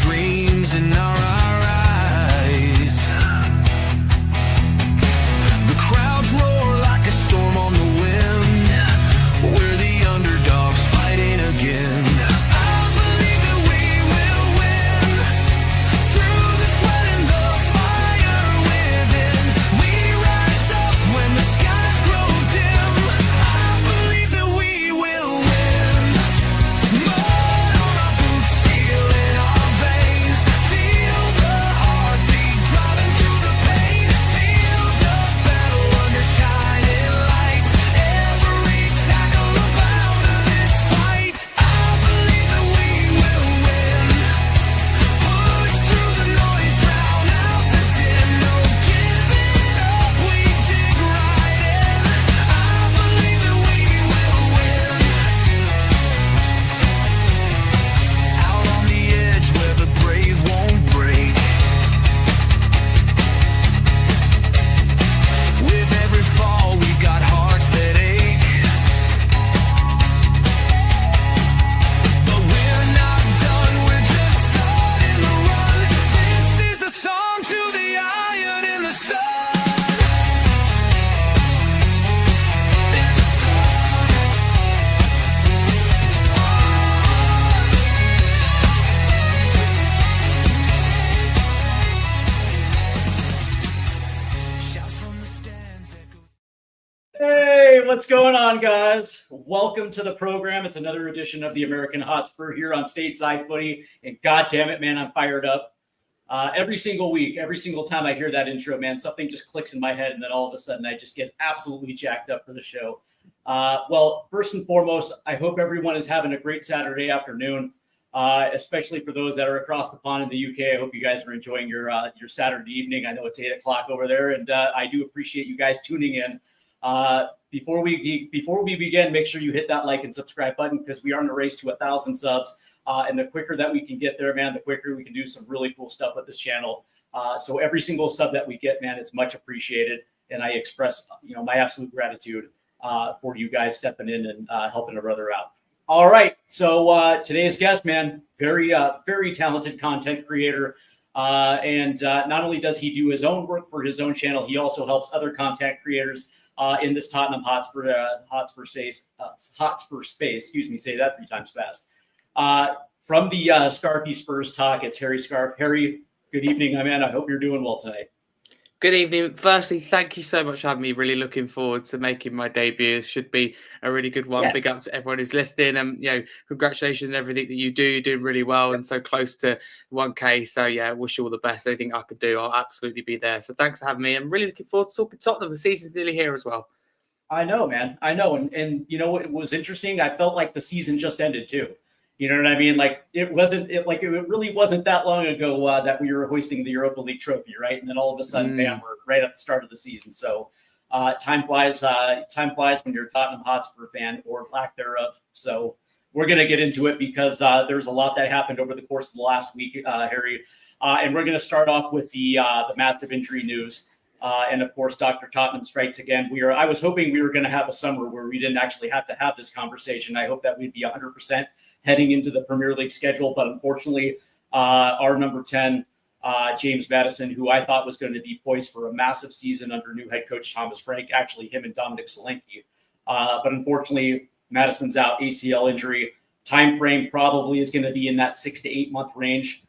dreams in our eyes. The crowds roar like a storm on the wind. We're the underdogs fighting again. What's going on, guys? Welcome to the program. It's another edition of the American Hotspur here on Stateside Footy. And God damn it, man, I'm fired up. Every single week, every single time I hear that intro, man, something just clicks in my head. And then all of a sudden I just get absolutely jacked up for the show. Well, first and foremost, I hope everyone is having a great Saturday afternoon, especially for those that are across the pond in the UK. I hope you guys are enjoying your Saturday evening. I know it's 8 o'clock over there, and I do appreciate you guys tuning in. Before we begin, make sure you hit that like and subscribe button because we are in a race to 1,000 subs. And the quicker that we can get there, man, the quicker we can do some really cool stuff with this channel. So every single sub that we get, man, it's much appreciated. And I express, my absolute gratitude for you guys stepping in and helping a brother out. All right. So today's guest, man, very talented content creator. And not only does he do his own work for his own channel, he also helps other content creators in this Tottenham Hotspur space. Excuse me, say that 3 times fast. From the Scarfey Spurs talk, it's Harry Scarfe. Harry, good evening, my man. I hope you're doing well tonight. Good evening. Firstly, thank you so much for having me. Really looking forward to making my debut. It should be a really good one. Yeah. Big up to everyone who's listening. And, congratulations on everything that you do. You're doing really well and so close to 1K. So, yeah, wish you all the best. Anything I could do, I'll absolutely be there. So thanks for having me. I'm really looking forward to talking Tottenham. The season's nearly here as well. I know, man. I know. And you know what was interesting? I felt like the season just ended too. You know what I mean? Like it really wasn't that long ago that we were hoisting the Europa League trophy, right? And then all of a sudden, bam, we're right at the start of the season. So time flies. Time flies when you're a Tottenham Hotspur fan or lack thereof. So we're going to get into it because there's a lot that happened over the course of the last week, Harry. And we're going to start off with the massive injury news. And of course, Dr. Tottenham strikes again. I was hoping we were going to have a summer where we didn't actually have to have this conversation. I hope that we'd be 100% heading into the Premier League schedule. But unfortunately, our number 10, James Maddison, who I thought was going to be poised for a massive season under new head coach Thomas Frank, actually him and Dominic Solanke. But unfortunately, Maddison's out, ACL injury. Time frame probably is going to be in that 6 to 8 month range.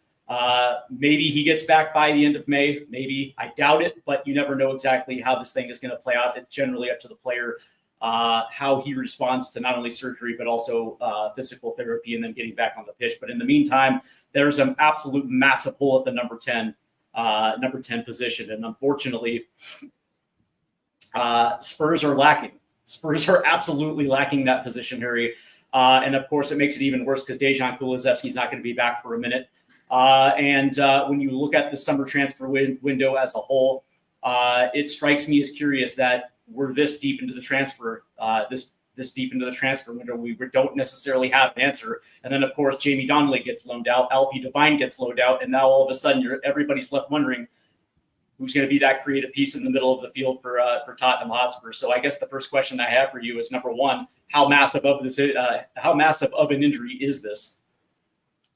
Maybe he gets back by the end of May. Maybe. I doubt it, but you never know exactly how this thing is going to play out. It's generally up to the player, how he responds to not only surgery, but also physical therapy and then getting back on the pitch. But in the meantime, there's an absolute massive hole at the number 10 position. And unfortunately, Spurs are lacking. Spurs are absolutely lacking that position, Harry. And of course, it makes it even worse because Dejan Kulusevski's not going to be back for a minute. And when you look at the summer transfer window as a whole, it strikes me as curious that we're this deep into the transfer, this deep into the transfer window. We don't necessarily have an answer. And then, of course, Jamie Donnelly gets loaned out. Alfie Devine gets loaned out. And now all of a sudden, everybody's left wondering who's going to be that creative piece in the middle of the field for Tottenham Hotspur. So I guess the first question I have for you is, number one, how massive of an injury is this?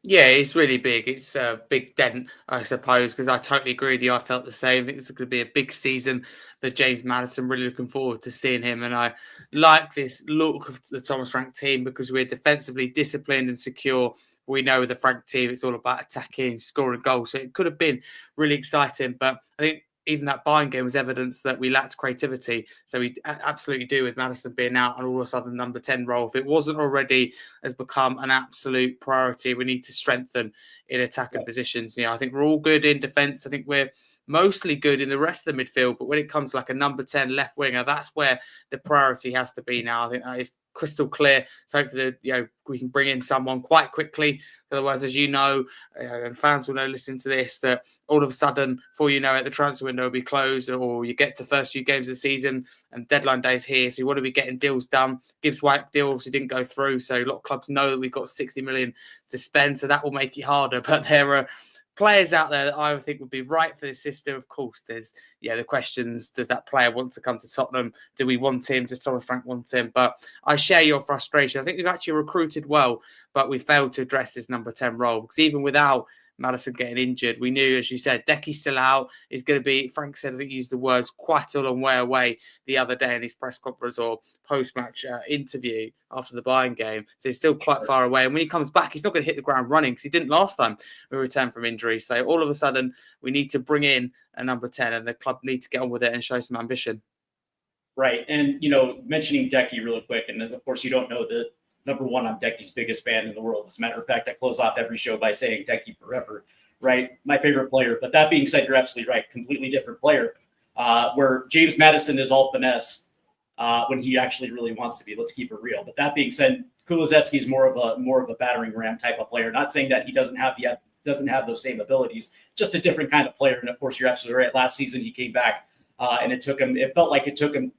Yeah, it's really big. It's a big dent, I suppose, because I totally agree with you. I felt the same. I think it's going to be a big season for James Maddison. Really looking forward to seeing him. And I like this look of the Thomas Frank team because we're defensively disciplined and secure. We know with the Frank team, it's all about attacking, scoring goals. So it could have been really exciting. But I think even that Bayern game was evidence that we lacked creativity. So we absolutely do with Maddison being out and all of a sudden number 10 role. If it wasn't already, has become an absolute priority. We need to strengthen in attacking positions. I think we're all good in defence. I think we're mostly good in the rest of the midfield. But when it comes to like a number 10 left winger, that's where the priority has to be now. I think that is crystal clear. So hopefully, we can bring in someone quite quickly. Otherwise, as you know, and fans will know listening to this, that all of a sudden, before you know it, the transfer window will be closed, or you get to the first few games of the season and deadline day's here. So you want to be getting deals done. Gibbs White deal obviously didn't go through. So a lot of clubs know that we've got 60 million to spend. So that will make it harder. But there are players out there that I think would be right for this system. Of course, there's the questions. Does that player want to come to Tottenham? Do we want him? Does Thomas Frank want him? But I share your frustration. I think we've actually recruited well, but we failed to address this number 10 role because even without Maddison getting injured, we knew, as you said, Decky's still out. Is going to be, Frank said, I think he used the words, quite a long way away the other day in his press conference or post-match interview after the Bayern game. So he's still quite far away. And when he comes back, he's not going to hit the ground running because he didn't last time we returned from injury. So all of a sudden, we need to bring in a number 10 and the club need to get on with it and show some ambition. Right. And, mentioning Decky really quick, and of course, you don't know that. Number one, I'm Decky's biggest fan in the world. As a matter of fact, I close off every show by saying Decky forever, right? My favorite player. But that being said, you're absolutely right. Completely different player. Where James Maddison is all finesse when he actually really wants to be. Let's keep it real. But that being said, Kulusevski is more of a battering ram type of player. Not saying that he doesn't have those same abilities. Just a different kind of player. And of course, you're absolutely right. Last season he came back, and it felt like it took him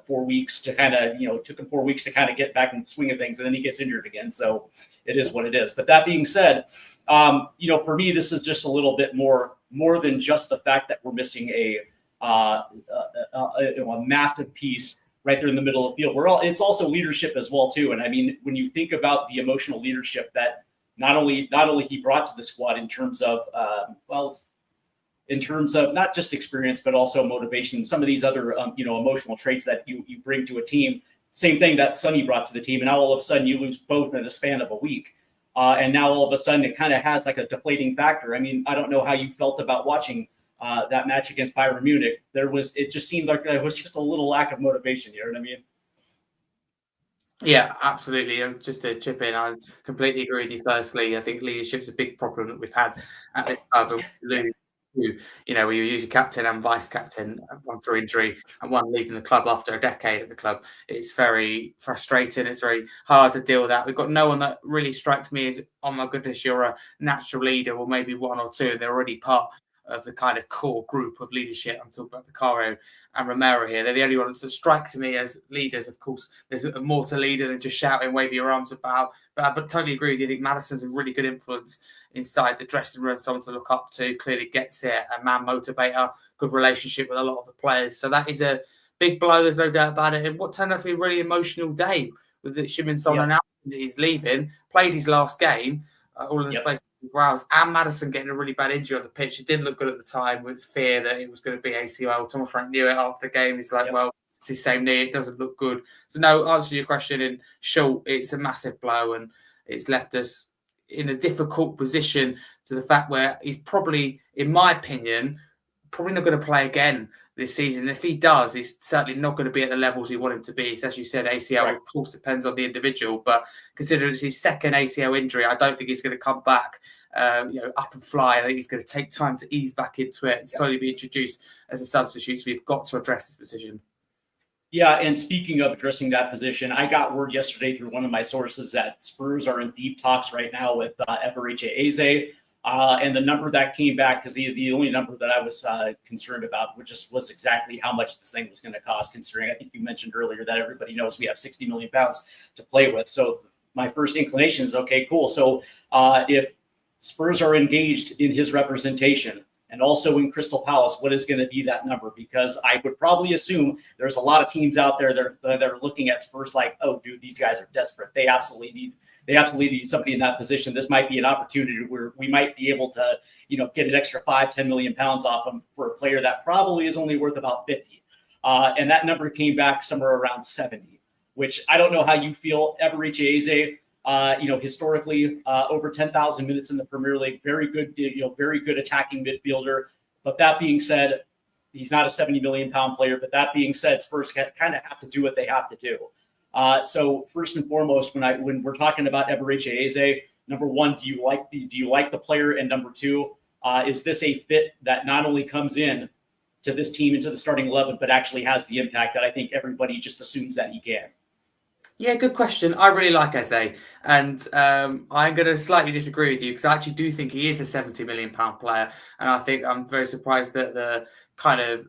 4 weeks to kind of, took him 4 weeks to kind of get back in the swing of things, and then he gets injured again. So it is what it is. But that being said, for me, this is just a little bit more than just the fact that we're missing a massive piece right there in the middle of the field. It's also leadership as well too. And I mean, when you think about the emotional leadership that not only he brought to the squad in terms of not just experience, but also motivation, some of these other, emotional traits that you bring to a team. Same thing that Sonny brought to the team. And now all of a sudden you lose both in the span of a week. And now all of a sudden it kind of has like a deflating factor. I mean, I don't know how you felt about watching that match against Bayern Munich. It just seemed like there was just a little lack of motivation. You know what I mean? Yeah, absolutely. Just to chip in, I completely agree with you. Firstly, I think leadership's a big problem that we've had at this club. Where you use your captain and vice captain, one through injury and one leaving the club after a decade at the club. It's very frustrating. It's very hard to deal with that. We've got no one that really strikes me as, oh my goodness, you're a natural leader, or maybe one or two. They're already part of the kind of core group of leadership. I'm talking about Caro and Romero here. They're the only ones that strike to me as leaders. Of course, there's more to leader than just shouting, wave your arms about. But totally agree with you. I think Maddison's a really good influence inside the dressing room, someone to look up to, clearly gets it, a man motivator, good relationship with a lot of the players. So that is a big blow, there's no doubt about it. And what turned out to be a really emotional day with Shimin Son announcing that he's leaving, played his last game, all in the space of 2 hours, and Maddison getting a really bad injury on the pitch. It didn't look good at the time with fear that it was going to be ACL. Thomas Frank knew it after the game. He's like, well, it's his same knee. It doesn't look good. So no, answer your question in short, it's a massive blow and it's left us in a difficult position to the fact where he's probably, in my opinion, probably not going to play again this season. If he does, he's certainly not going to be at the levels we want him to be. So as you said, ACL, of course, depends on the individual. But considering it's his second ACL injury, I don't think he's going to come back up and fly. I think he's going to take time to ease back into it and slowly be introduced as a substitute. So we've got to address this position. Yeah, and speaking of addressing that position, I got word yesterday through one of my sources that Spurs are in deep talks right now with Eberechi Eze. And the number that came back, because the only number that I was concerned about was exactly how much this thing was going to cost, considering I think you mentioned earlier that everybody knows we have 60 million pounds to play with. So my first inclination is, okay, cool. So if Spurs are engaged in his representation, and also in Crystal Palace, what is going to be that number? Because I would probably assume there's a lot of teams out there that are looking at Spurs like, oh, dude, these guys are desperate. They absolutely they absolutely need somebody in that position. This might be an opportunity where we might be able to, get an extra 5-10 million pounds off him for a player that probably is only worth about 50. And that number came back somewhere around 70, which I don't know how you feel. Eberechi Eze, historically over 10,000 minutes in the Premier League, very good attacking midfielder. But that being said, he's not a 70 million pound player. But that being said, Spurs kind of have to do what they have to do. So first and foremost, when we're talking about Eberechi Eze, number one, do you like the player? And number two, is this a fit that not only comes in to this team into the starting 11, but actually has the impact that I think everybody just assumes that he can? Yeah, good question. I really like Eze, and I'm going to slightly disagree with you because I actually do think he is a 70 million pound player, and I think I'm very surprised that the kind of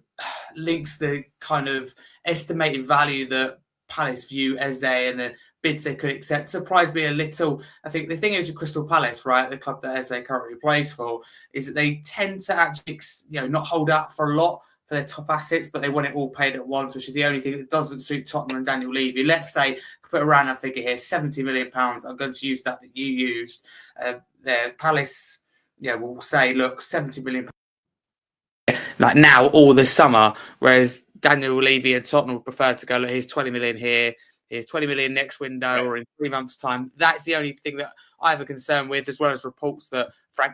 links the kind of estimated value that Palace view Eze and the bids they could accept surprised me a little. I think the thing is with Crystal Palace, right, the club that Eze currently plays for, is that they tend to actually, not hold out for a lot for their top assets, but they want it all paid at once, which is the only thing that doesn't suit Tottenham and Daniel Levy. Let's say, put a random figure here, 70 million pounds. I'm going to use that you used. The Palace, will say, look, 70 million pounds like now all this summer, whereas Daniel Levy and Tottenham would prefer to go, look, here's 20 million here, here's 20 million next window, right, or in 3 months' time. That's the only thing that I have a concern with, as well as reports that Frank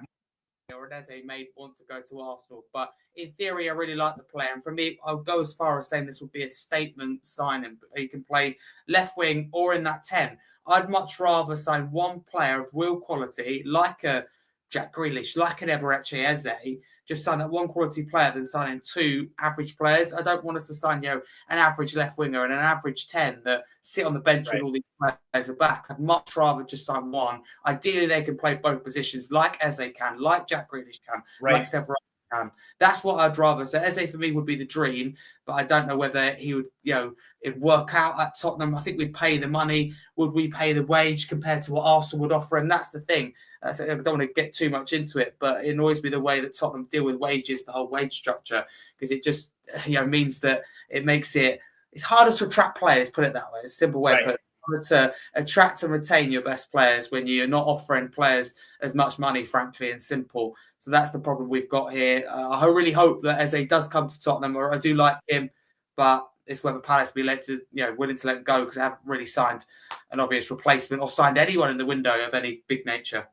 or Eze may want to go to Arsenal. But in theory, I really like the player. And for me, I'll go as far as saying this would be a statement signing. You can play left wing or in that 10. I'd much rather sign one player of real quality, like a Jack Grealish, like an Eberechi Eze, just sign that one quality player than signing two average players. I don't want us to sign, an average left winger and an average 10 that sit on the bench with all these players are back. I'd much rather just sign one. Ideally, they can play both positions like Eze can, like Jack Grealish can, like Severino can. That's what I'd rather. So Eze for me would be the dream, but I don't know whether he would, it'd work out at Tottenham. I think we'd pay the money. Would we pay the wage compared to what Arsenal would offer? And that's the thing. So I don't want to get too much into it, but it annoys me the way that Tottenham deal with wages, the whole wage structure, because it just means that it makes it's harder to attract players, put it that way. It's a simple way, but harder to attract and retain your best players when you're not offering players as much money, frankly, and simple. So that's the problem we've got here. I really hope that Eze does come to Tottenham, or I do like him, but it's whether Palace be willing to let him go, because they haven't really signed an obvious replacement or signed anyone in the window of any big nature.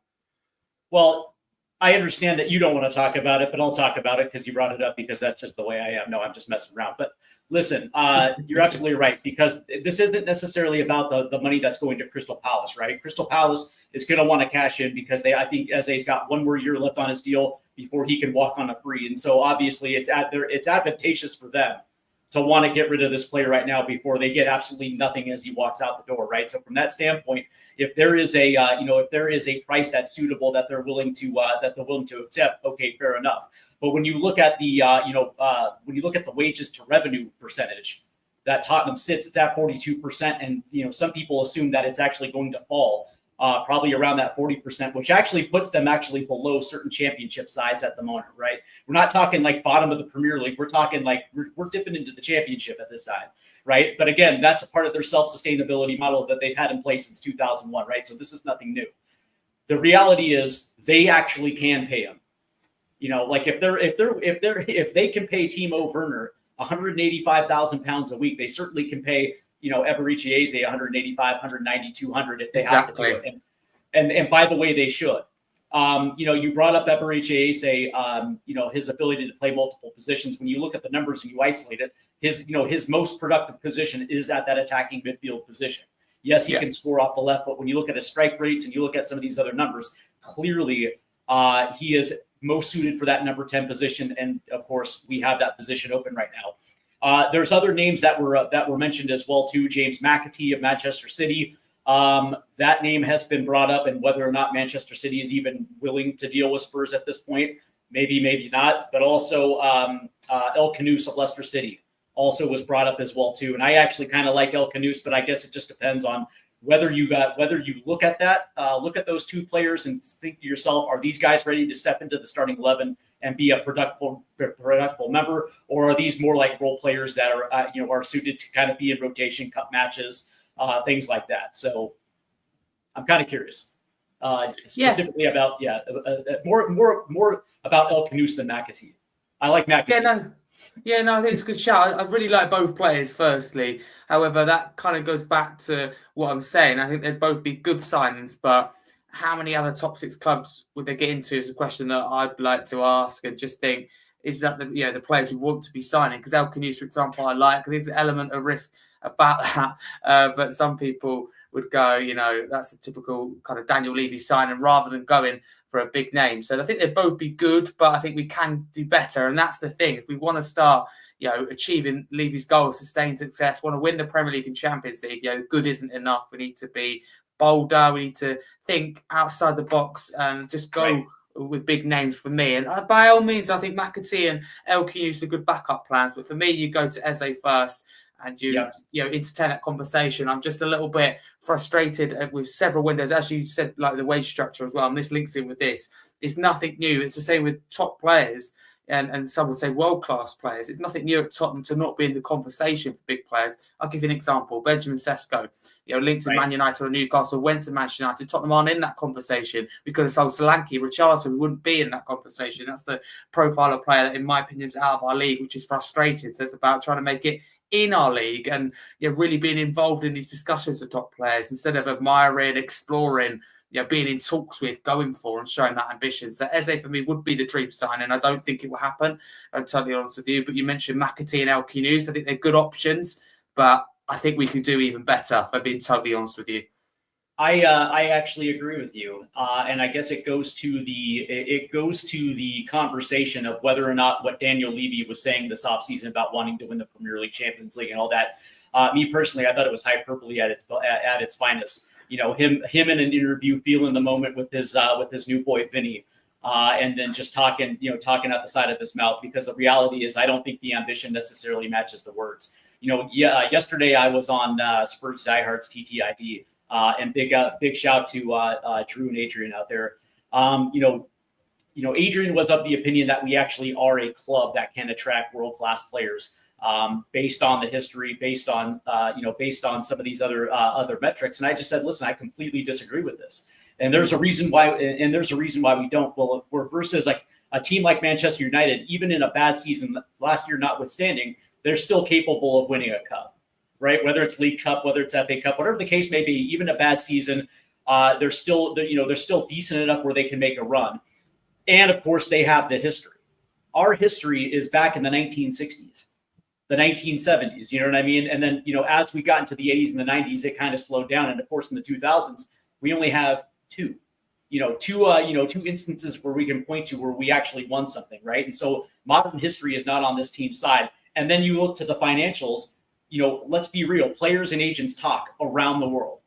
Well, I understand that you don't want to talk about it, but I'll talk about it because you brought it up, because that's just the way I am. No, I'm just messing around. But listen, you're absolutely right, because this isn't necessarily about the money that's going to Crystal Palace, right? Crystal Palace is going to want to cash in because I think Eze's got one more year left on his deal before he can walk on a free. And so obviously it's advantageous for them to want to get rid of this player right now before they get absolutely nothing as he walks out the door, right? So from that standpoint, if there is a price that's suitable that they're willing to accept, okay, fair enough. But when you look at the wages to revenue percentage that Tottenham sits, it's at 42%, and some people assume that it's actually going to fall probably around that 40%, which actually puts them below certain championship sides at the moment, right? We're not talking like bottom of the Premier League. We're talking like we're dipping into the championship at this time, right? But again, that's a part of their self-sustainability model that they've had in place since 2001, right? So this is nothing new. The reality is they actually can pay him. Like if they can pay Timo Werner 185,000 pounds a week, they certainly can pay Eberechi Eze 185, 190, 200 if they have to do it. And by the way, they should. You brought up Eberechi Eze, his ability to play multiple positions. When you look at the numbers and you isolate it, his most productive position is at that attacking midfield position. Yes, he can score off the left, but when you look at his strike rates and you look at some of these other numbers, clearly he is most suited for that number 10 position. And of course, we have that position open right now. There's other names that were mentioned as well too. James McAtee of Manchester City. That name has been brought up, and whether or not Manchester City is even willing to deal with Spurs at this point, maybe not. But also El Khanous of Leicester City also was brought up as well too. And I actually kind of like El Khanous, but I guess it just depends on whether you look at those two players and think to yourself, are these guys ready to step into the starting 11 and be a productive member, or are these more like role players that are suited to kind of be in rotation, cut matches, things like that? So I'm kind of curious, specifically about more about El Canoes than McAtee. I like McAtee. No, I think it's a good shout. I really like both players. Firstly, however, that kind of goes back to what I'm saying. I think they'd both be good signings, but how many other top 6 clubs would they get into is a question that I'd like to ask, and just think, is that the players we want to be signing? Because El Canoes, for example, I like. There's an element of risk about that, but some people would go, that's the typical kind of Daniel Levy signing rather than going for a big name. So I think they'd both be good, but I think we can do better. And that's the thing. If we want to start, achieving Levy's goal, sustained success, want to win the Premier League and Champions League, good isn't enough. We need to be bolder. We need to think outside the box and just go with big names for me. And by all means, I think McAtee and El Canoes are good backup plans. But for me, you go to Eze first and you entertain that conversation. I'm just a little bit frustrated with several windows. As you said, like the wage structure as well, and this links in with this. It's nothing new. It's the same with top players. And some would say world-class players. It's nothing new at Tottenham to not be in the conversation for big players. I'll give you an example. Benjamin Sesko, linked with Man United or Newcastle, went to Manchester United. Tottenham aren't in that conversation. We could have sold Solanke, Richarlison, we wouldn't be in that conversation. That's the profile of player that, in my opinion, is out of our league, which is frustrating. So it's about trying to make it in our league and really being involved in these discussions with top players instead of admiring, exploring, being in talks with, going for and showing that ambition. So Eze for me would be the dream sign, and I don't think it will happen. I'm totally honest with you. But you mentioned McAtee and El Canoes. I think they're good options, but I think we can do even better, if I'm being totally honest with you. I actually agree with you, and I guess it goes to the conversation of whether or not what Daniel Levy was saying this offseason about wanting to win the Premier League, Champions League, and all that. Me personally, I thought it was hyperbole at its finest. Him in an interview, feeling the moment with his new boy Vinny, and then just talking out the side of his mouth. Because the reality is, I don't think the ambition necessarily matches the words. Yesterday I was on Spurs Diehards TTID. And big shout to Drew and Adrian out there. Adrian was of the opinion that we actually are a club that can attract world-class players based on the history, based on some of these other metrics. And I just said, listen, I completely disagree with this. And there's a reason why. And there's a reason why we don't. Well, we're versus like a team like Manchester United, even in a bad season last year notwithstanding, they're still capable of winning a cup. Right, whether it's League Cup, whether it's FA Cup, whatever the case may be, even a bad season, they're still decent enough where they can make a run. And of course, they have the history. Our history is back in the 1960s, the 1970s. You know what I mean? And then as we got into the 80s and the 90s, it kind of slowed down. And of course, in the 2000s, we only have two instances where we can point to where we actually won something, right? And so modern history is not on this team's side. And then you look to the financials. Let's be real. Players and agents talk around the world,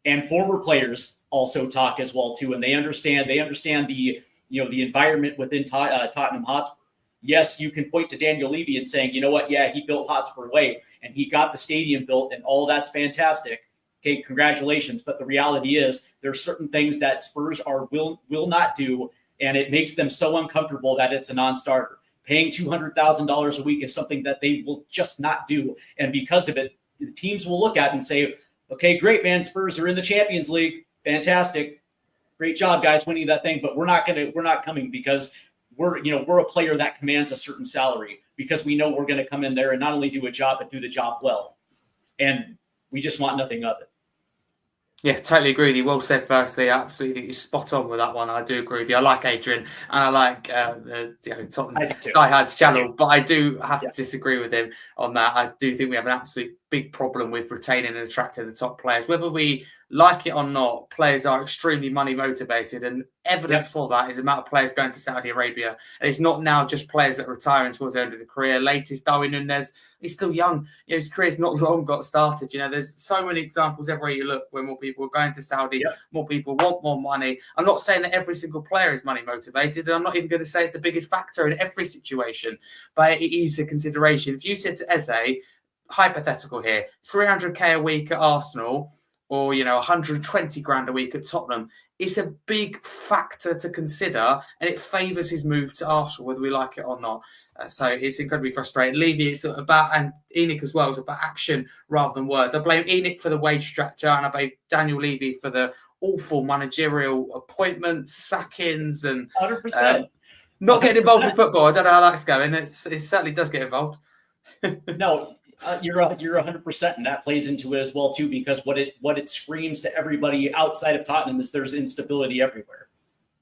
and former players also talk as well too. And they understand the environment within Tottenham Hotspur. Yes, you can point to Daniel Levy and saying, he built Hotspur way and he got the stadium built and all that's fantastic. Okay, congratulations. But the reality is there's certain things that Spurs will not do, and it makes them so uncomfortable that it's a non-starter. Paying $200,000 a week is something that they will just not do. And because of it, the teams will look at and say, okay, great, man, Spurs are in the Champions League. Fantastic. Great job, guys, winning that thing. But we're not coming because we're a player that commands a certain salary because we know we're going to come in there and not only do a job, but do the job well. And we just want nothing of it. Yeah, totally agree with you. Well said, firstly. I absolutely think you're spot on with that one. I do agree with you. I like Adrian and I like the Tottenham Diehards channel, but I do have to disagree with him on that. I do think we have an absolute big problem with retaining and attracting the top players. Whether we like it or not, players are extremely money motivated, and evidence for that is the amount of players going to Saudi Arabia. And it's not now just players that are retiring towards the end of the career. Latest, Darwin Núñez, he's still young. His career's not long got started. There's so many examples everywhere you look where more people are going to Saudi, more people want more money. I'm not saying that every single player is money motivated, and I'm not even going to say it's the biggest factor in every situation, but it is a consideration. If you said to Eze, hypothetical here, 300k a week at Arsenal, or 120 grand a week at Tottenham, it's a big factor to consider, and it favours his move to Arsenal, whether we like it or not. So it's incredibly frustrating. Levy, it's about, and Enoch as well, it's about action rather than words. I blame Enoch for the wage structure, and I blame Daniel Levy for the awful managerial appointments, sackings, and 100%. Not getting involved in football. I don't know how that's going. It certainly does get involved. No, you're 100%, and that plays into it as well too, because what it screams to everybody outside of Tottenham is there's instability everywhere,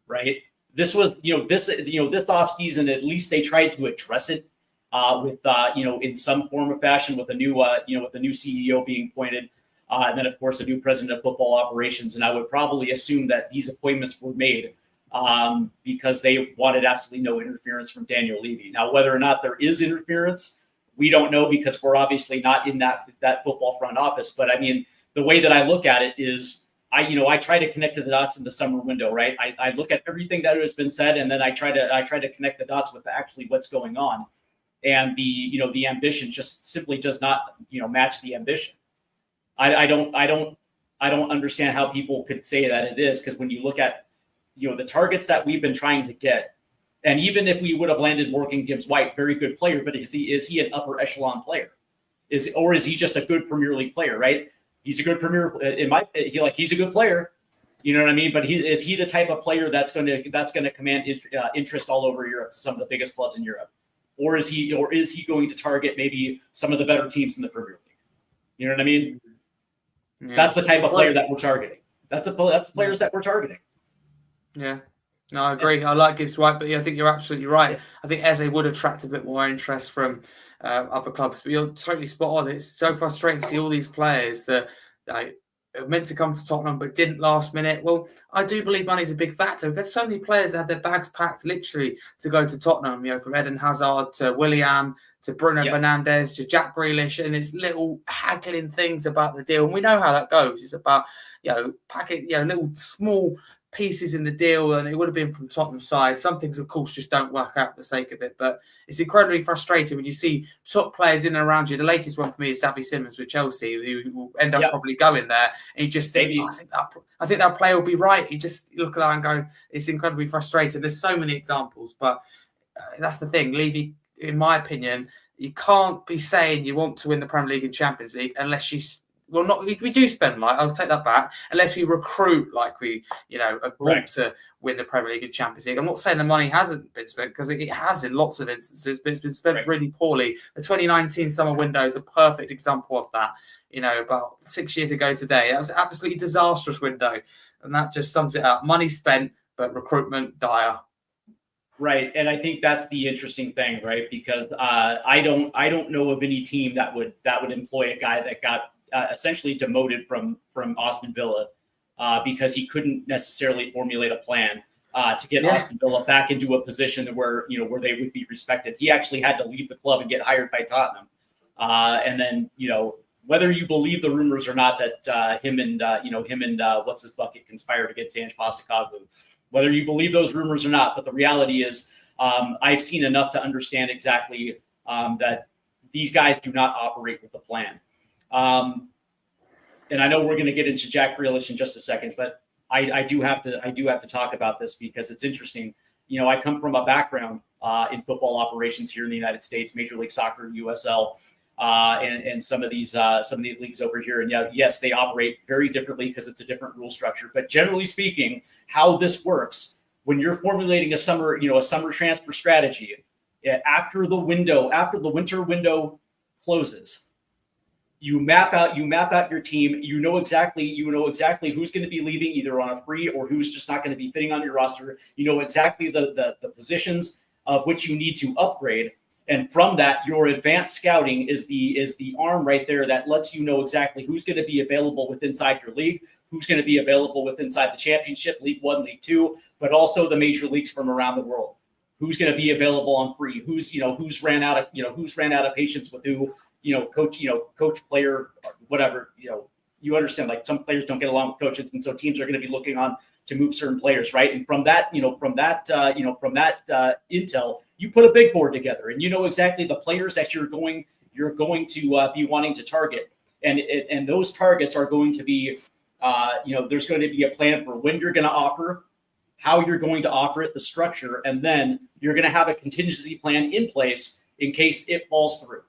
right? This was this off season, at least they tried to address it with in some form or fashion, with a new with a new CEO being appointed, and then of course a new president of football operations. And I would probably assume that these appointments were made because they wanted absolutely no interference from Daniel Levy. Now, whether or not there is interference, we don't know, because we're obviously not in that football front office. But I mean, the way that I look at it is, I try to connect to the dots in the summer window, right? I look at everything that has been said, and then I try to connect the dots with actually what's going on, and the ambition just simply does not match the ambition. I don't understand how people could say that it is, because when you look at the targets that we've been trying to get. And even if we would have landed Morgan Gibbs-White, very good player, but is he an upper echelon player? Is he just a good Premier League player, right? He's a good he's a good player, you know what I mean? But is he the type of player that's going to command interest all over Europe, some of the biggest clubs in Europe? Or is he going to target maybe some of the better teams in the Premier League? You know what I mean? Yeah. That's the type of player that we're targeting. That's the players that we're targeting. Yeah. No, I agree. I like Gibbs-White, but I think you're absolutely right. I think Eze would attract a bit more interest from other clubs, but you're totally spot on. It's so frustrating to see all these players that are meant to come to Tottenham but didn't last minute. Well, I do believe money's a big factor. There's so many players that had their bags packed literally to go to Tottenham, from Eden Hazard to Willian to Bruno Fernandes to Jack Grealish, and it's little haggling things about the deal. And we know how that goes. It's about, packing, little small pieces in the deal, and it would have been from Tottenham's side. Some things, of course, just don't work out for the sake of it, but it's incredibly frustrating when you see top players in and around you. The latest one for me is Xavi Simons with Chelsea, who will end up probably going there, and you just think, I think that player will be right. You just look at that and go, it's incredibly frustrating. There's so many examples, but that's the thing. Levy, in my opinion, you can't be saying you want to win the Premier League and Champions League unless you we do spend I'll take that back, unless we recruit like we, want to win the Premier League and Champions League. I'm not saying the money hasn't been spent, because it has in lots of instances, but it's been spent really poorly. The 2019 summer window is a perfect example of that. About 6 years ago today, that was an absolutely disastrous window. And that just sums it up. Money spent, but recruitment dire. Right. And I think that's the interesting thing, right? Because I don't know of any team that would employ a guy that got essentially demoted from Aston Villa because he couldn't necessarily formulate a plan to get Aston Villa back into a position where they would be respected. He actually had to leave the club and get hired by Tottenham. And then, whether you believe the rumors or not that him and what's his bucket conspired against Ange Postecoglou, whether you believe those rumors or not, but the reality is I've seen enough to understand exactly that these guys do not operate with a plan. And I know we're going to get into Jack Grealish in just a second, but I do have to talk about this because it's interesting. I come from a background in football operations here in the United States, Major League Soccer, USL, and some of these leagues over here. And yes, they operate very differently because it's a different rule structure. But generally speaking, how this works when you're formulating a summer transfer strategy after the winter window closes. You map out your team. You know exactly who's going to be leaving either on a free or who's just not going to be fitting on your roster. You know exactly the positions of which you need to upgrade. And from that, your advanced scouting is the arm right there that lets you know exactly who's going to be available with inside your league, who's going to be available with inside the Championship, League One, League Two, but also the major leagues from around the world. Who's going to be available on free? Who's ran out of patience with who? Coach, player, whatever, you understand, like some players don't get along with coaches. And so teams are going to be looking on to move certain players. Right. And from that intel, you put a big board together and exactly the players that you're going to be wanting to target. And those targets are going to be There's going to be a plan for when you're going to offer, how you're going to offer it, the structure, and then you're going to have a contingency plan in place in case it falls through.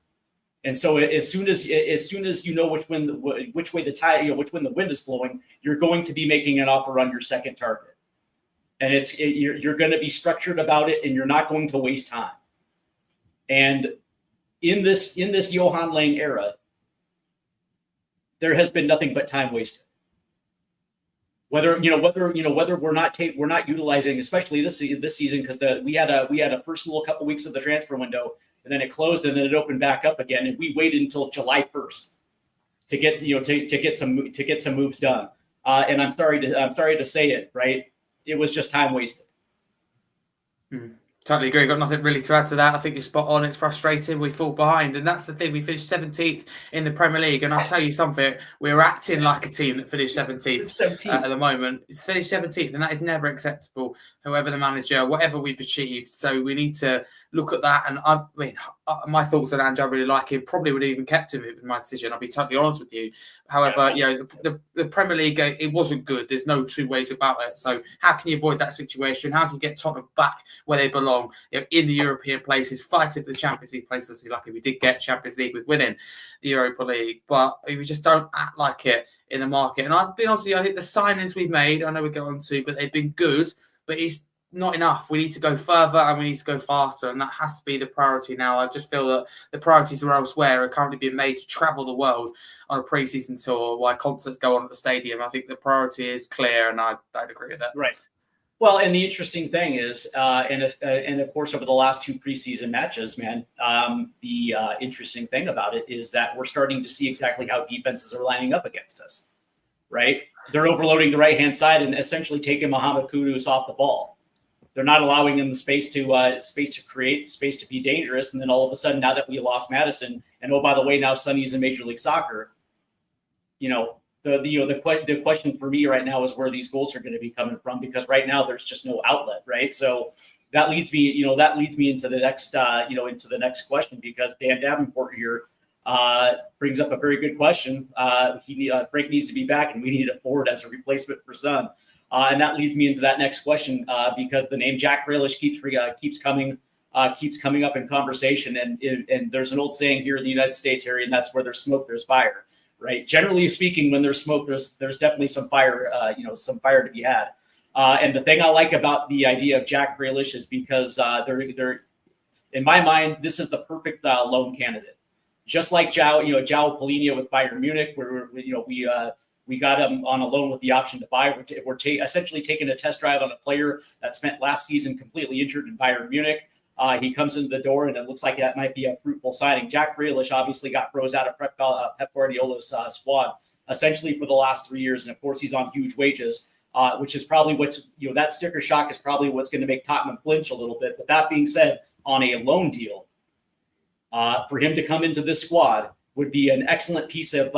And so as soon as you know which way the wind is blowing, you're going to be making an offer on your second target, and you're going to be structured about it, and you're not going to waste time. And in this Johan Lang era, there has been nothing but time wasted. Whether we're not utilizing, especially this season, because we had a first little couple weeks of the transfer window, and then it closed, and then it opened back up again, and we waited until July 1st to get some moves done. And I'm sorry to say it, right? It was just time wasted. Totally agree. Got nothing really to add to that. I think you're spot on. It's frustrating. We fall behind. And that's the thing. We finished 17th in the Premier League. And I'll tell you something. We're acting like a team that finished 17th at the moment. It's finished 17th. And that is never acceptable, whoever the manager, whatever we've achieved. So we need to look at that. And I mean, my thoughts on Ange, I really like him. Probably would have even kept him in my decision. I'll be totally honest with you. However, the Premier League, it wasn't good. There's no two ways about it. So how can you avoid that situation? How can you get Tottenham back where they belong, in the European places, fighting for the Champions League places? Lucky we did get Champions League with winning the Europa League, but we just don't act like it in the market. And I'll be honest with you, I think the signings we've made, I know we go on to, but they've been good, but it's not enough. We need to go further and we need to go faster, and that has to be the priority now. I just feel that the priorities are elsewhere, are currently being made to travel the world on a pre-season tour while concerts go on at the stadium. I think the priority is clear, and I don't agree with that. Right. Well, and the interesting thing is, and of course, over the last two preseason matches, man, the interesting thing about it is that we're starting to see exactly how defenses are lining up against us, right? They're overloading the right-hand side and essentially taking Mohamed Kudus off the ball. They're not allowing him the space to create, space to be dangerous. And then all of a sudden, now that we lost Maddison, and oh, by the way, now Sonny's in Major League Soccer, the question for me right now is where these goals are going to be coming from, because right now there's just no outlet, right? So that leads me into the next question, because Dan Davenport here brings up a very good question. Frank needs to be back, and we need a forward as a replacement for Son. And that leads me into that next question, because the name Jack Grealish keeps coming up in conversation, and there's an old saying here in the United States, Harry, and that's where there's smoke, there's fire. Right. Generally speaking, when there's smoke, there's definitely some fire, some fire to be had. And the thing I like about the idea of Jack Grealish is because they're, in my mind, this is the perfect loan candidate. Just like Joao Palhinha with Bayern Munich, where we got him on a loan with the option to buy. We're essentially taking a test drive on a player that spent last season completely injured in Bayern Munich. He comes into the door, and it looks like that might be a fruitful signing. Jack Grealish obviously got froze out of Pep Guardiola's squad essentially for the last 3 years, and of course he's on huge wages, which is probably that sticker shock is probably what's going to make Tottenham flinch a little bit. But that being said, on a loan deal, for him to come into this squad would be an excellent piece of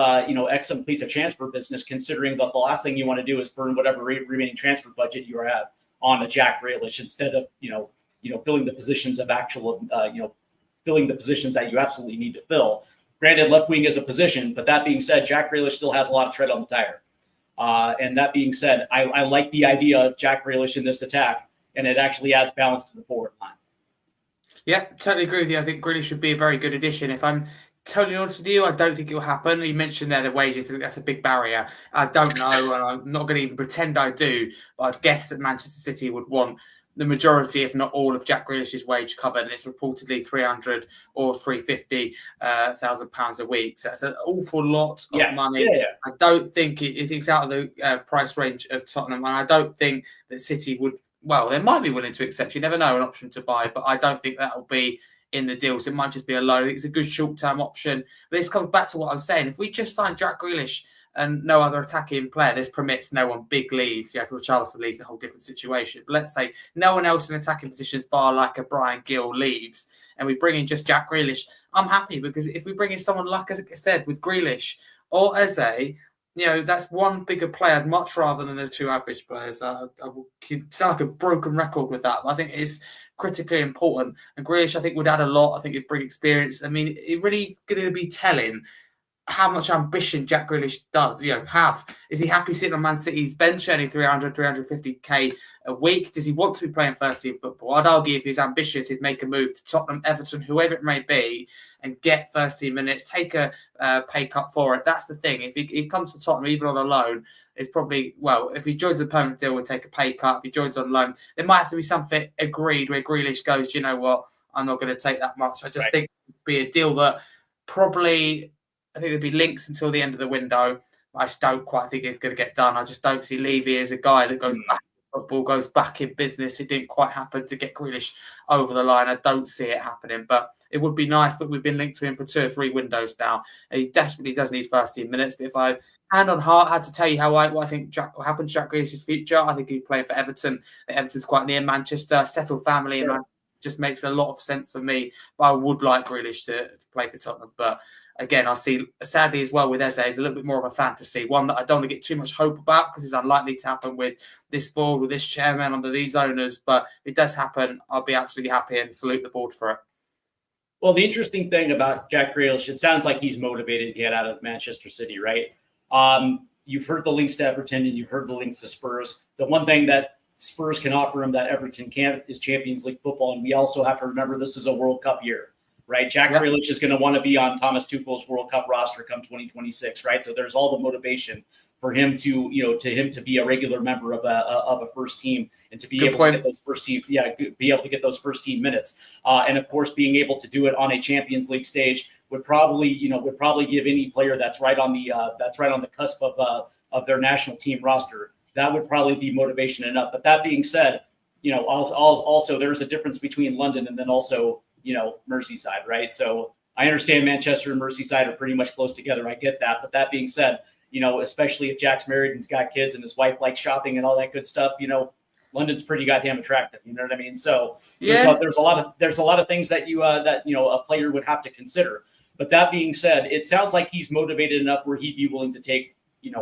transfer business, considering that the last thing you want to do is burn whatever remaining transfer budget you have on a Jack Grealish instead of filling the positions of filling the positions that you absolutely need to fill. Granted, left wing is a position, but that being said, Jack Grealish still has a lot of tread on the tire. And that being said, I like the idea of Jack Grealish in this attack, and it actually adds balance to the forward line. Yeah, totally agree with you. I think Grealish should be a very good addition. If I'm totally honest with you, I don't think it will happen. You mentioned there the wages. I think that's a big barrier. I don't know, and I'm not going to even pretend I do, but I'd guess that Manchester City would want the majority, if not all, of Jack Grealish's wage covered, and it's reportedly $300,000 or £350,000 a week. So that's an awful lot of money. Yeah. I don't think it's out of the price range of Tottenham, and I don't think that City would. Well, they might be willing to accept. You never know, an option to buy, but I don't think that will be in the deals. It might just be a loan. I think it's a good short-term option. But this comes back to what I was saying. If we just sign Jack Grealish and no other attacking player, this permits no one big leaves. Yeah, if Richarlison leaves, a whole different situation. But let's say no one else in attacking positions, bar like a Brian Gill, leaves, and we bring in just Jack Grealish, I'm happy, because if we bring in someone like, as I said, with Grealish or Eze, that's one bigger player, much rather than the two average players. I will sound like a broken record with that, but I think it's critically important. And Grealish, I think, would add a lot. I think it'd bring experience. I mean, it really going to be telling how much ambition Jack Grealish does, have. Is he happy sitting on Man City's bench earning 350k a week? Does he want to be playing first team football? I'd argue if he's ambitious, he'd make a move to Tottenham, Everton, whoever it may be, and get first team minutes, take a pay cut for it. That's the thing. If he comes to Tottenham, even on a loan, it's probably, if he joins a permanent deal, we'll take a pay cut. If he joins on loan, there might have to be something agreed where Grealish goes, do you know what? I'm not going to take that much. I just think it would be a deal that probably, I think there'd be links until the end of the window. I just don't quite think it's going to get done. I just don't see Levy as a guy that goes back in football, goes back in business. It didn't quite happen to get Grealish over the line. I don't see it happening, but it would be nice. But we've been linked to him for 2 or 3 windows now. And he desperately does need first team minutes. But if I, hand on heart, had to tell you what I think will happen to Jack Grealish's future, I think he's playing for Everton. Everton's quite near Manchester, settled family in Manchester. Just makes a lot of sense for me. But I would like Grealish to play for Tottenham. But again, I see, sadly as well with Eze, it's a little bit more of a fantasy, one that I don't want to get too much hope about because it's unlikely to happen with this board, with this chairman, under these owners. But if it does happen, I'll be absolutely happy and salute the board for it. Well, the interesting thing about Jack Grealish, it sounds like he's motivated to get out of Manchester City, right? You've heard the links to Everton and you've heard the links to Spurs. The one thing that Spurs can offer him that Everton can't is Champions League football. And we also have to remember this is a World Cup year. Right, Jack Grealish is going to want to be on Thomas Tuchel's World Cup roster come 2026. Right, so there's all the motivation for him to be a regular member of a first team and to be able to get those first team, be able to get those first team minutes. And of course, being able to do it on a Champions League stage would probably give any player that's right on the cusp of their national team roster, that would probably be motivation enough. But that being said, also there's a difference between London and then also Merseyside, right? So I understand Manchester and Merseyside are pretty much close together. I get that. But that being said, especially if Jack's married and he's got kids and his wife likes shopping and all that good stuff, London's pretty goddamn attractive. You know what I mean? So there's a lot of things that a player would have to consider. But that being said, it sounds like he's motivated enough where he'd be willing to take,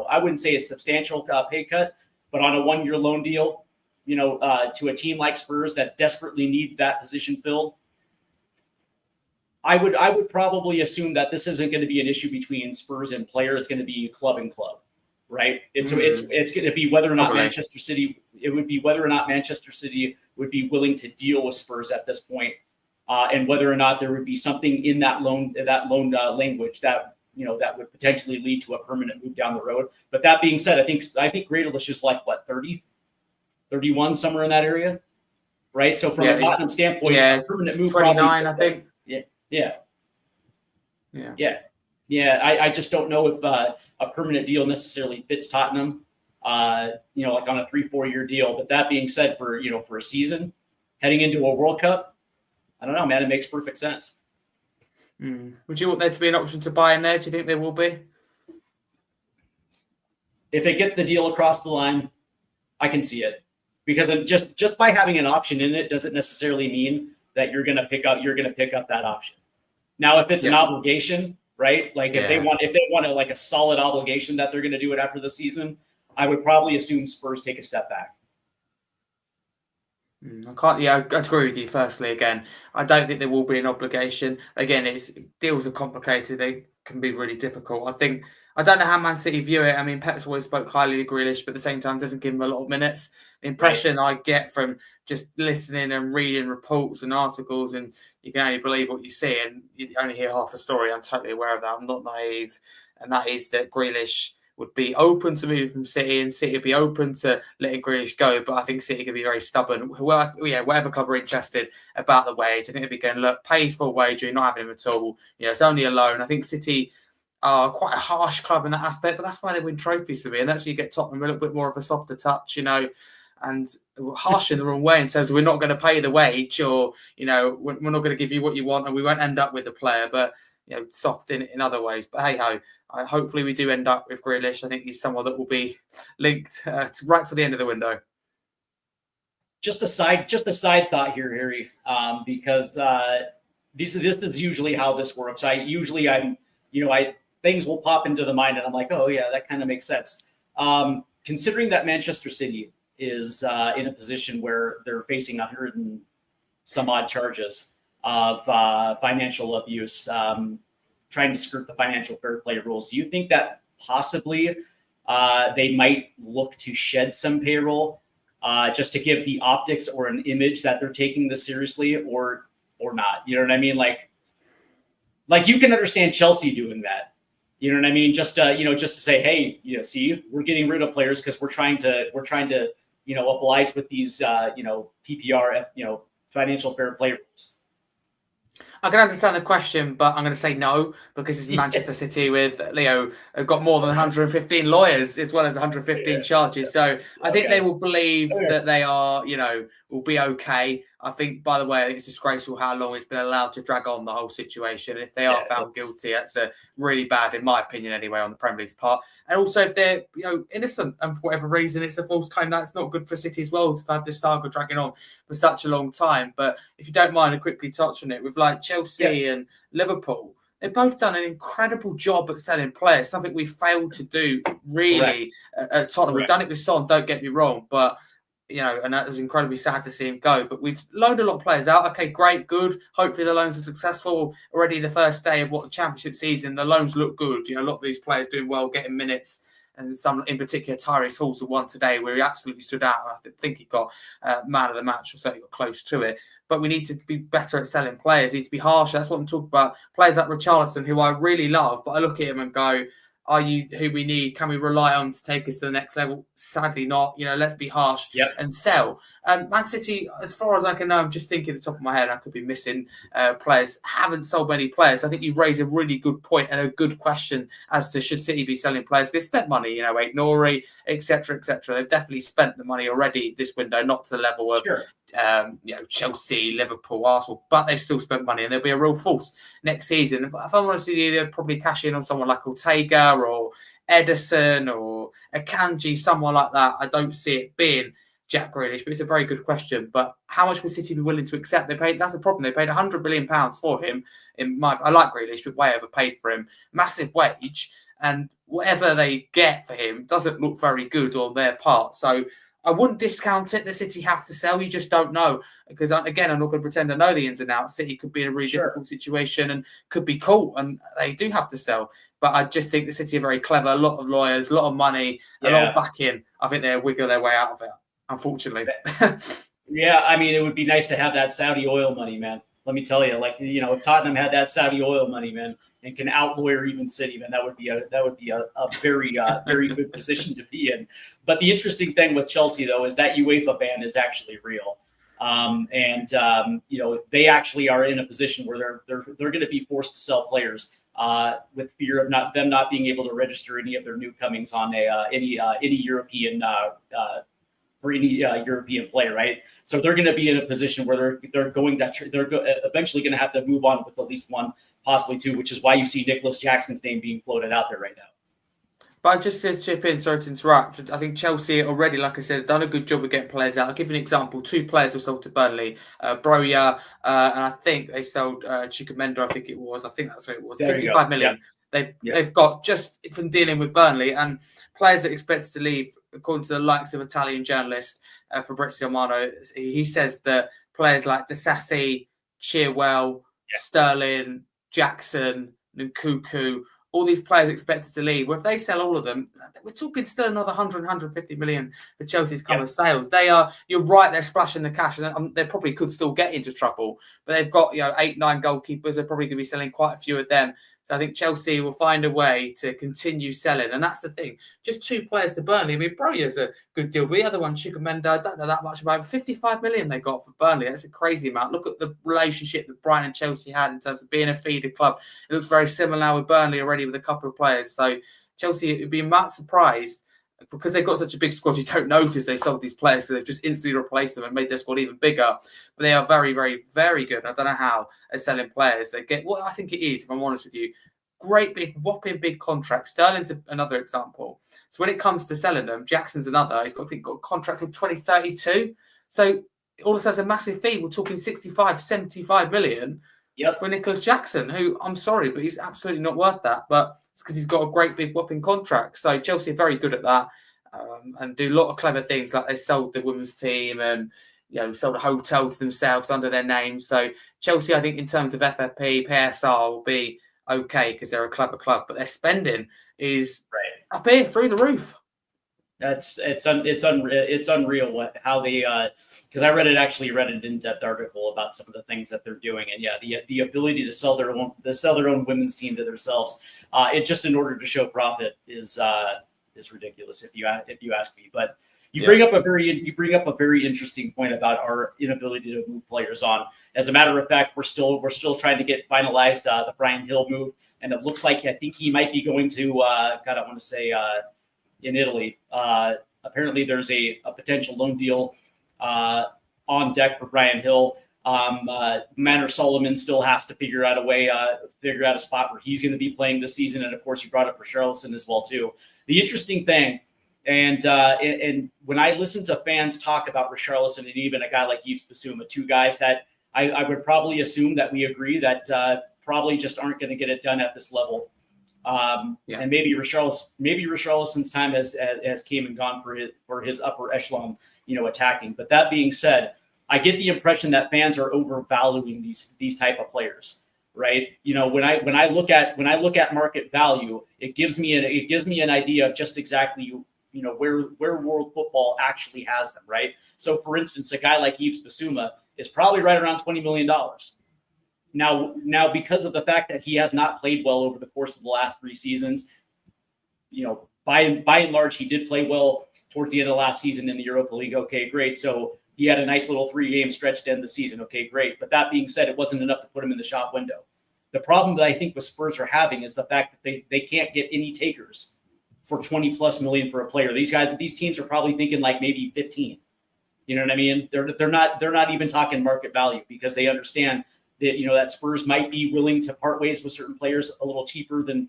I wouldn't say a substantial pay cut, but on a 1-year loan deal, to a team like Spurs that desperately need that position filled. I would probably assume that this isn't going to be an issue between Spurs and player. It's going to be club and club, right? It's going to be whether or not Manchester City. It would be whether or not Manchester City would be willing to deal with Spurs at this point, and whether or not there would be something in that loan language that that would potentially lead to a permanent move down the road. But that being said, I think Grealish is like 30, 31, somewhere in that area, right? So from a Tottenham standpoint, a permanent move 29, I think. I just don't know if a permanent deal necessarily fits Tottenham, like on a 3-4 year deal. But that being said, for a season heading into a World Cup, I don't know, man, it makes perfect sense. Would you want there to be an option to buy in there? Do you think there will be? If it gets the deal across the line, I can see it, because just by having an option in it doesn't necessarily mean that you're going to pick up that option. Now, if it's an obligation, right? Like if they want like a solid obligation that they're going to do it after the season, I would probably assume Spurs take a step back. I agree with you. Firstly, again, I don't think there will be an obligation. Again, deals are complicated. They can be really difficult. I don't know how Man City view it. I mean, Pep's always spoke highly of Grealish, but at the same time doesn't give him a lot of minutes. The impression I get from just listening and reading reports and articles, and you can only believe what you see, and you only hear half the story. I'm totally aware of that. I'm not naive. And that is that Grealish would be open to moving from City, and City would be open to letting Grealish go. But I think City could be very stubborn. Whatever club are interested about the wage, I think they'd be going, look, pay full wage, you're not having him at all. It's only a loan. I think City are quite a harsh club in that aspect, but that's why they win trophies for me. And that's where you get Tottenham a little bit more of a softer touch, and harsh in the wrong way in terms of we're not going to pay the wage, or, we're not going to give you what you want, and we won't end up with the player, but, soft in other ways. But hey-ho, hopefully we do end up with Grealish. I think he's someone that will be linked right to the end of the window. Just a side thought here, Harry, because this is usually how this works. Things will pop into the mind and I'm like, oh yeah, that kind of makes sense. Considering that Manchester City is in a position where they're facing 100 and some odd charges of financial abuse, trying to skirt the financial fair play rules. Do you think that possibly they might look to shed some payroll just to give the optics or an image that they're taking this seriously, or not? You know what I mean? Like you can understand Chelsea doing that. You know what I mean? Just just to say, hey, see, we're getting rid of players because we're trying to oblige with these PPR financial fair play rules. I can understand the question, but I'm going to say no, because it's Manchester City with Leo have got more than 115 lawyers as well as 115 charges. So I think they will believe that they are, will be okay. I think, by the way, I think it's disgraceful how long it's been allowed to drag on the whole situation. And if they are found guilty, that's really bad, in my opinion, anyway, on the Premier League's part. And also, if they're innocent and for whatever reason it's a false claim, that's not good for City as well to have this saga dragging on for such a long time. But if you don't mind, I quickly touch on it with like Chelsea and Liverpool. They've both done an incredible job at selling players, something we failed to do really at Tottenham. We've done it with Son, don't get me wrong, but and that was incredibly sad to see him go. But we've loaned a lot of players out. Okay, great, good. Hopefully the loans are successful. Already the first day of the Championship season, the loans look good. A lot of these players doing well, getting minutes. And some, in particular, Tyrese Hall's the one today where he absolutely stood out. I think he got man of the match, or certainly got close to it. But we need to be better at selling players. We need to be harsher. That's what I'm talking about. Players like Richarlison, who I really love, but I look at him and go, are you who we need? Can we rely on to take us to the next level? Sadly not. Let's be harsh and sell. And Man City, as far as I can know, I'm just thinking at the top of my head, I could be missing players. Haven't sold many players. I think you raise a really good point and a good question as to should City be selling players. They spent money, Nori, etc., etc. They've definitely spent the money already this window, not to the level of Chelsea, Liverpool, Arsenal, but they've still spent money, and there'll be a real force next season. If I'm honest with you, they'll probably cash in on someone like Ortega or Edison or Akanji, someone like that. I don't see it being Jack Grealish, but it's a very good question. But how much would City be willing to accept? That's the problem. They paid £100 million for him. I like Grealish, but way overpaid for him. Massive wage, and whatever they get for him doesn't look very good on their part. So I wouldn't discount it. The City have to sell. You just don't know. Because, again, I'm not going to pretend I know the ins and outs. City could be in a really difficult situation and could be caught, and they do have to sell. But I just think the City are very clever. A lot of lawyers, a lot of money, a lot of backing. I think they'll wiggle their way out of it, unfortunately. I mean, it would be nice to have that Saudi oil money, man. Let me tell you, if Tottenham had that Saudi oil money, man, and can out-lawyer even City, man, that would be a very very good position to be in. But the interesting thing with Chelsea, though, is that UEFA ban is actually real, they actually are in a position where they're going to be forced to sell players with fear of them not being able to register any of their newcomings on any European. For any European player, right? So they're going to be in a position where they're eventually going to have to move on with at least one, possibly two, which is why you see Nicholas Jackson's name being floated out there right now. But just to chip in, sorry to interrupt, I think Chelsea already, like I said, have done a good job of getting players out. I'll give you an example. 2 players were sold to Burnley, Broja, and I think they sold Chikamenda, I think it was. I think that's what it was. 55 million. They've got just from dealing with Burnley, and players that are expected to leave, according to the likes of Italian journalist Fabrizio Romano. He says that players like Disasi, Chilwell, Sterling, Jackson, Nkunku, all these players expected to leave. Well, if they sell all of them, we're talking still another 150 million for Chelsea's come as sales. You're right, they're splashing the cash, and they probably could still get into trouble. But they've got 8, 9 goalkeepers. They're probably going to be selling quite a few of them. So I think Chelsea will find a way to continue selling. And that's the thing. Just 2 players to Burnley. I mean, Broja's a good deal. But the other one, Chikamenda, I don't know that much about. 55 million they got for Burnley. That's a crazy amount. Look at the relationship that Brian and Chelsea had in terms of being a feeder club. It looks very similar now with Burnley already with a couple of players. So Chelsea would be much surprised because they've got such a big squad. You don't notice they sold these players, so they've just instantly replaced them and made their squad even bigger. But they are very, very, very good. I don't know how they're selling players. They get what I think it is, if I'm honest with you. Great big, whopping big contracts. Sterling's another example. So when it comes to selling them, Jackson's another. He's got contracts until 2032. So all of a sudden, a massive fee. We're talking 65, 75 million for Nicholas Jackson, who I'm sorry, but he's absolutely not worth that. But it's because he's got a great big whopping contract. So Chelsea are very good at that and do a lot of clever things. Like they sold the women's team and sold a hotel to themselves under their name. So Chelsea, I think, in terms of FFP, PSR will be okay because they're a clever club, but their spending is Right. up here through the roof. It's unreal how they because I read an in-depth article about some of the things that they're doing, and yeah, the ability to sell their own women's team to themselves, it just in order to show profit is ridiculous if you ask me. But you bring up a very interesting point about our inability to move players on. As a matter of fact, we're still trying to get finalized the Brian Hill move, and it looks like I think he might be going to God, I want to say in Italy. Apparently, there's a potential loan deal on deck for Brian Hill. Manor Solomon still has to figure out a spot where he's going to be playing this season. And of course, you brought up Richarlison as well too. The interesting thing, and when I listen to fans talk about Richarlison and even a guy like Yves Bissouma, two guys that I would probably assume that we agree that probably just aren't going to get it done at this level. And maybe Richarlison's time has came and gone for his upper echelon, attacking. But that being said, I get the impression that fans are overvaluing these type of players, right? When I look at market value, it gives me an idea of just exactly where world football actually has them, right? So, for instance, a guy like Yves Bissouma is probably right around $20 million. Now, because of the fact that he has not played well over the course of the last 3 seasons, by and large, he did play well towards the end of last season in the Europa League. Okay, great. So he had a nice little 3-game stretch to end the season. Okay, great. But that being said, it wasn't enough to put him in the shop window. The problem that I think the Spurs are having is the fact that they can't get any takers for 20 plus million for a player. These teams are probably thinking like maybe 15. You know what I mean? They're not even talking market value because they understand that that Spurs might be willing to part ways with certain players a little cheaper than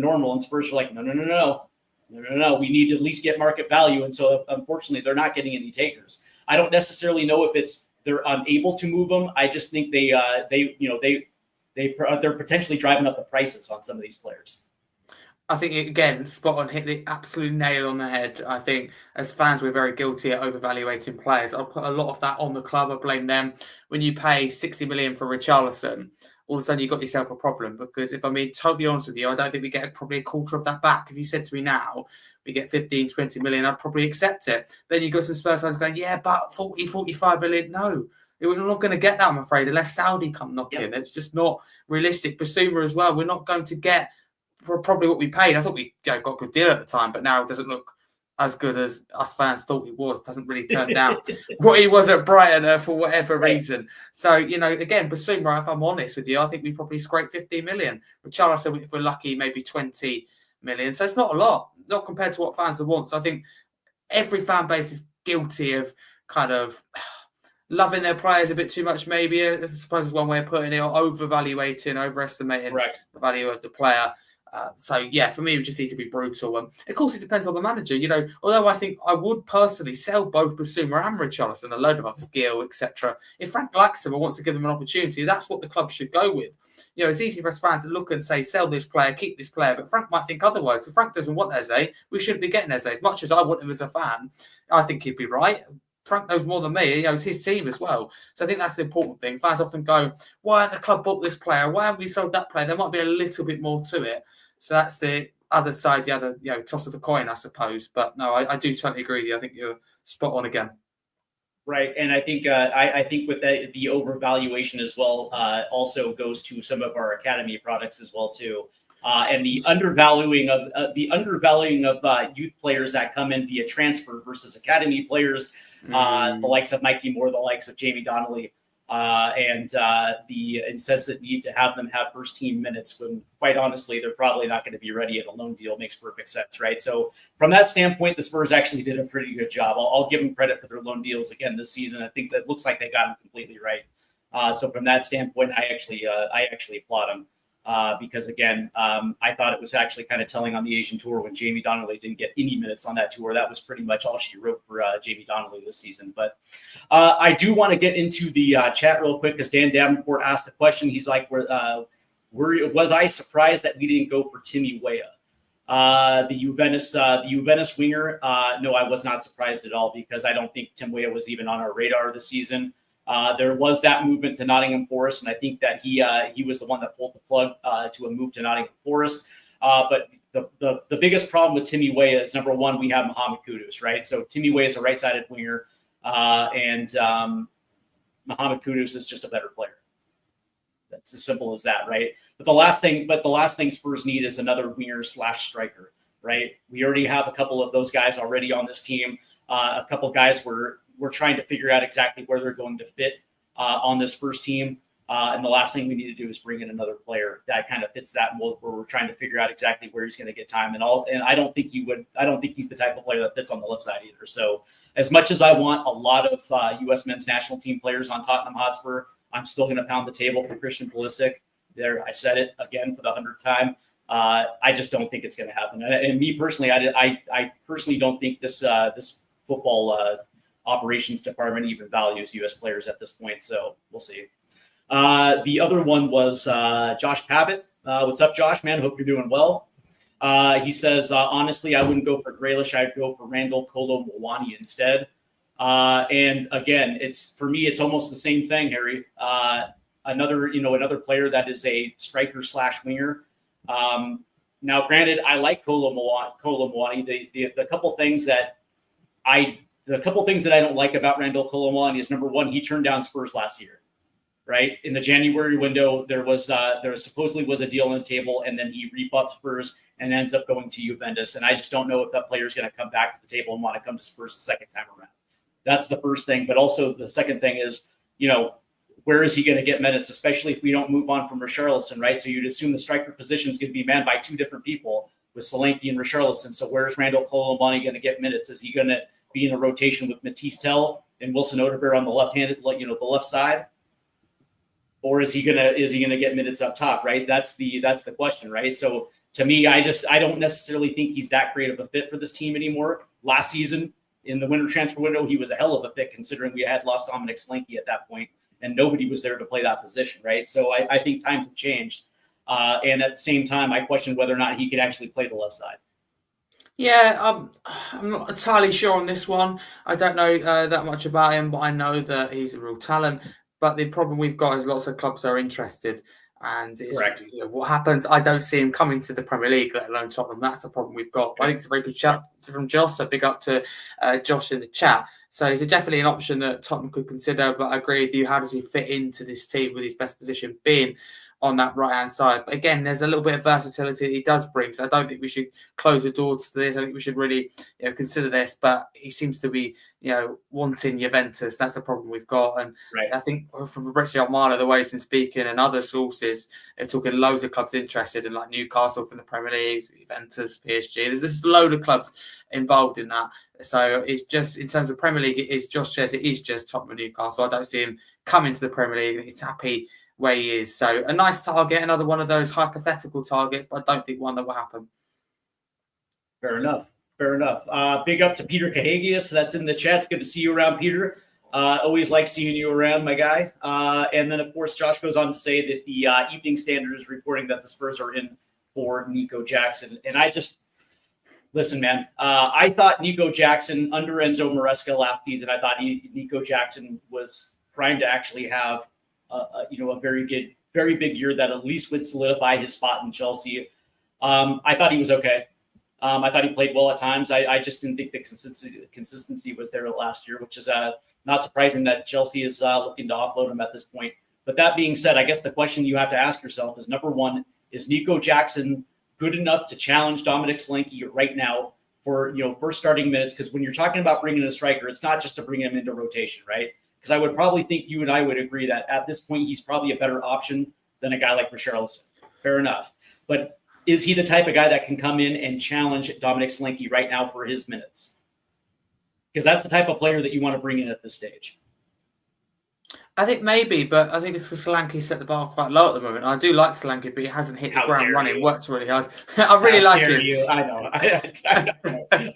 normal, and Spurs are like, no. We need to at least get market value, and so unfortunately, they're not getting any takers. I don't necessarily know if they're unable to move them. I just think they're potentially driving up the prices on some of these players. I think, again, spot on, hit the absolute nail on the head. I think as fans, we're very guilty at overvaluating players. I'll put a lot of that on the club. I blame them. When you pay 60 million for Richarlison, all of a sudden you've got yourself a problem. Because if I'm being totally honest with you, I don't think we get probably a quarter of that back. If you said to me now, we get 15, 20 million, I'd probably accept it. Then you've got some Spurs fans going, yeah, but 40, 45 million, no. We're not going to get that, I'm afraid, unless Saudi come knocking. Yep. It's just not realistic. Bissouma as well, we're not going to get probably what we paid. I thought we got a good deal at the time, but now it doesn't look as good as us fans thought he was. Doesn't really turn down what he was at Brighton for whatever reason. So, again, Bissouma, if I'm honest with you, I think we probably scraped 15 million. Richarlison, if we're lucky, maybe 20 million. So it's not a lot, not compared to what fans want. So I think every fan base is guilty of kind of loving their players a bit too much, maybe. I suppose is one way of putting it, or overestimating the value of the player. For me, it just needs to be brutal. Of course, it depends on the manager. Although I think I would personally sell both Bissouma and Richarlison, a load of other skill, etc. If Frank likes them and wants to give them an opportunity, that's what the club should go with. It's easy for us fans to look and say, sell this player, keep this player, but Frank might think otherwise. If Frank doesn't want Eze, we shouldn't be getting Eze. As much as I want him as a fan, I think he'd be right. Frank knows more than me. It's his team as well. So I think that's the important thing. Fans often go, why haven't the club bought this player? Why haven't we sold that player? There might be a little bit more to it. So that's the other side, the other toss of the coin, I suppose. But no, I do totally agree with you. I think you're spot on again. Right, and I think I think with that, the overvaluation as well also goes to some of our academy products as well too, and the undervaluing of youth players that come in via transfer versus academy players, the likes of Mikey Moore, the likes of Jamie Donnelly. And the incessant need to have them have first team minutes when, quite honestly, they're probably not going to be ready, and a loan deal makes perfect sense, right? So from that standpoint, the Spurs actually did a pretty good job. I'll give them credit for their loan deals again this season. I think that looks like they got them completely right. So from that standpoint, I actually applaud them. Because again, I thought it was actually kind of telling on the Asian tour when Jamie Donnelly didn't get any minutes on that tour. That was pretty much all she wrote for Jamie Donnelly this season. But I do want to get into the chat real quick because Dan Davenport asked the question. He's like, was I surprised that we didn't go for Timmy Weah? The Juventus winger? No, I was not surprised at all because I don't think Tim Weah was even on our radar this season. There was that movement to Nottingham Forest, and I think that he was the one that pulled the plug to a move to Nottingham Forest. But the biggest problem with Timmy Weah is, number one, we have Mohamed Kudus, right? So Timmy Weah is a right-sided winger, and Mohamed Kudus is just a better player. That's as simple as that, right? But the last thing Spurs need is another winger / striker, right? We already have a couple of those guys already on this team. A couple of guys we're trying to figure out exactly where they're going to fit on this first team. And the last thing we need to do is bring in another player that kind of fits that mold, where we're trying to figure out exactly where he's going to get time and all. And I don't think he's the type of player that fits on the left side either. So as much as I want a lot of U.S. men's national team players on Tottenham Hotspur, I'm still going to pound the table for Christian Pulisic. There, I said it again for the 100th time. I just don't think it's going to happen. And me personally, I personally don't think this football operations department even values U.S. players at this point. So we'll see. The other one was Josh Pavitt. What's up, Josh, man? Hope you're doing well. He says, honestly, I wouldn't go for Grealish. I'd go for Randall Kolo Muani instead. And again, for me, it's almost the same thing, Harry. Another player that is a striker / winger. Now, granted, I like Kolo Muani. The couple things that I don't like about Randall Kolo Muani is, number one, he turned down Spurs last year. Right in the January window, there supposedly was a deal on the table, and then he rebuffed Spurs and ends up going to Juventus. And I just don't know if that player is going to come back to the table and want to come to Spurs the second time around. That's the first thing. But also the second thing is, where is he going to get minutes, especially if we don't move on from Richarlison, right? So you'd assume the striker position is going to be manned by two different people with Solanke and Richarlison. So where's Randall Kolo Muani going to get minutes? Is he going to be in a rotation with Matisse Tell and Wilson Odegaard on the left-handed, the left side? Or is he gonna get minutes up top, right? That's the question, right? So to me, I don't necessarily think he's that great of a fit for this team anymore. Last season in the winter transfer window, he was a hell of a fit, considering we had lost Dominic Solanke at that point, and nobody was there to play that position, right? So I think times have changed, and at the same time, I question whether or not he could actually play the left side. Yeah, I'm not entirely sure on this one. I don't know that much about him, but I know that he's a real talent. But the problem we've got is lots of clubs are interested. And what happens, I don't see him coming to the Premier League, let alone Tottenham. That's the problem we've got. I think it's a very good chat from Josh. So big up to Josh in the chat. So he's definitely an option that Tottenham could consider. But I agree with you. How does he fit into this team with his best position being on that right-hand side? But again, there's a little bit of versatility that he does bring. So I don't think we should close the doors to this. I think we should really consider this. But he seems to be, wanting Juventus. That's the problem we've got. And I think from Fabrizio Romano, the way he's been speaking, and other sources, they're talking loads of clubs interested in, like Newcastle from the Premier League, Juventus, PSG. There's just a load of clubs involved in that. So it's just, in terms of Premier League, it is Josh says it is just Tottenham and Newcastle. I don't see him coming to the Premier League. He's happy where he is. So a nice target, another one of those hypothetical targets, but I don't think one that will happen. Fair enough. Big up to Peter Cahagius. That's in the chat. It's good to see you around, Peter. Always like seeing you around, my guy. And then, of course, Josh goes on to say that the Evening Standard is reporting that the Spurs are in for Nico Jackson. And listen, man, I thought Nico Jackson, under Enzo Maresca last season, I thought Nico Jackson was primed to actually have a very big year that at least would solidify his spot in Chelsea. I thought he was okay. I thought he played well at times. I just didn't think the consistency was there last year, which is not surprising that Chelsea is looking to offload him at this point. But that being said, I guess the question you have to ask yourself is, number one, is Nico Jackson good enough to challenge Dominic Solanke right now for first starting minutes? Because when you're talking about bringing in a striker, it's not just to bring him into rotation, right? Because I would probably think you and I would agree that at this point, he's probably a better option than a guy like Richarlison. Fair enough. But is he the type of guy that can come in and challenge Dominic Solanke right now for his minutes? Because that's the type of player that you want to bring in at this stage. I think maybe, but I think it's because Solanke set the bar quite low at the moment. I do like Solanke, but he hasn't hit the ground running. Worked really hard. I really like him. I know.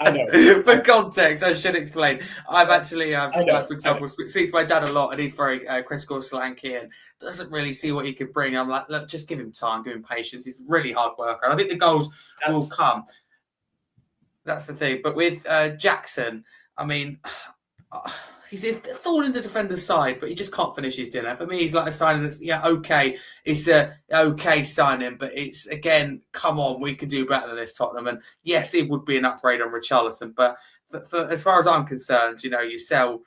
I know. For context, I should explain. I've actually, for example, speak to my dad a lot, and he's very critical of Solanke and doesn't really see what he can bring. I'm like, look, just give him time, give him patience. He's a really hard worker. And I think the goals will come. That's the thing. But with Jackson, I mean, he's a thorn in the defender's side, but he just can't finish his dinner. For me, he's like a signing that's, okay. It's a okay signing, but it's, again, come on, we can do better than this, Tottenham. And yes, it would be an upgrade on Richarlison, but for as far as I'm concerned, you sell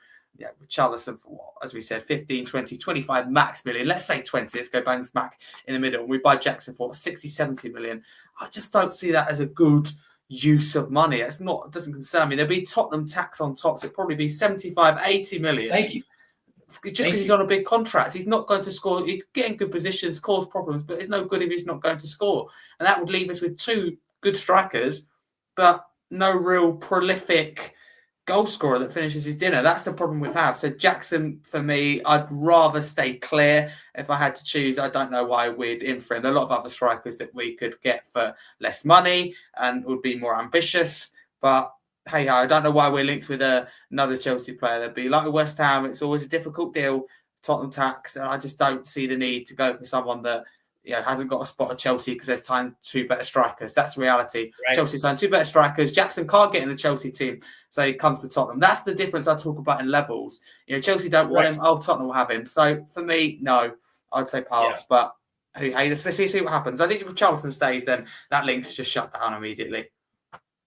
Richarlison for what, as we said, 15, 20, 25 max million. Let's say 20. Let's go bang smack in the middle. We buy Jackson for 60, 70 million. I just don't see that as a good use of money. It doesn't concern me. There'll be Tottenham tax on top. So it'd probably be 75, 80 million. Thank you. Just because he's on a big contract. He's not going to score. He could get in good positions, cause problems, but it's no good if he's not going to score. And that would leave us with 2 good strikers, but no real prolific goal scorer that finishes his dinner. That's the problem we've had. So Jackson, for me, I'd rather stay clear. If I had to choose, I don't know why we'd in for him. There are a lot of other strikers that we could get for less money and would be more ambitious. But hey, I don't know why we're linked with another Chelsea player. There'd be like with West Ham. It's always a difficult deal, Tottenham tax, and I just don't see the need to go for someone that hasn't got a spot at Chelsea because they've signed 2 better strikers. That's reality. Right. Chelsea signed 2 better strikers. Jackson can't get in the Chelsea team, so he comes to Tottenham. That's the difference I talk about in levels. Chelsea don't want him. Oh, Tottenham will have him. So for me, no, I'd say pass. Yeah. But hey, let's see what happens. I think if Richarlison stays, then that link's just shut down immediately.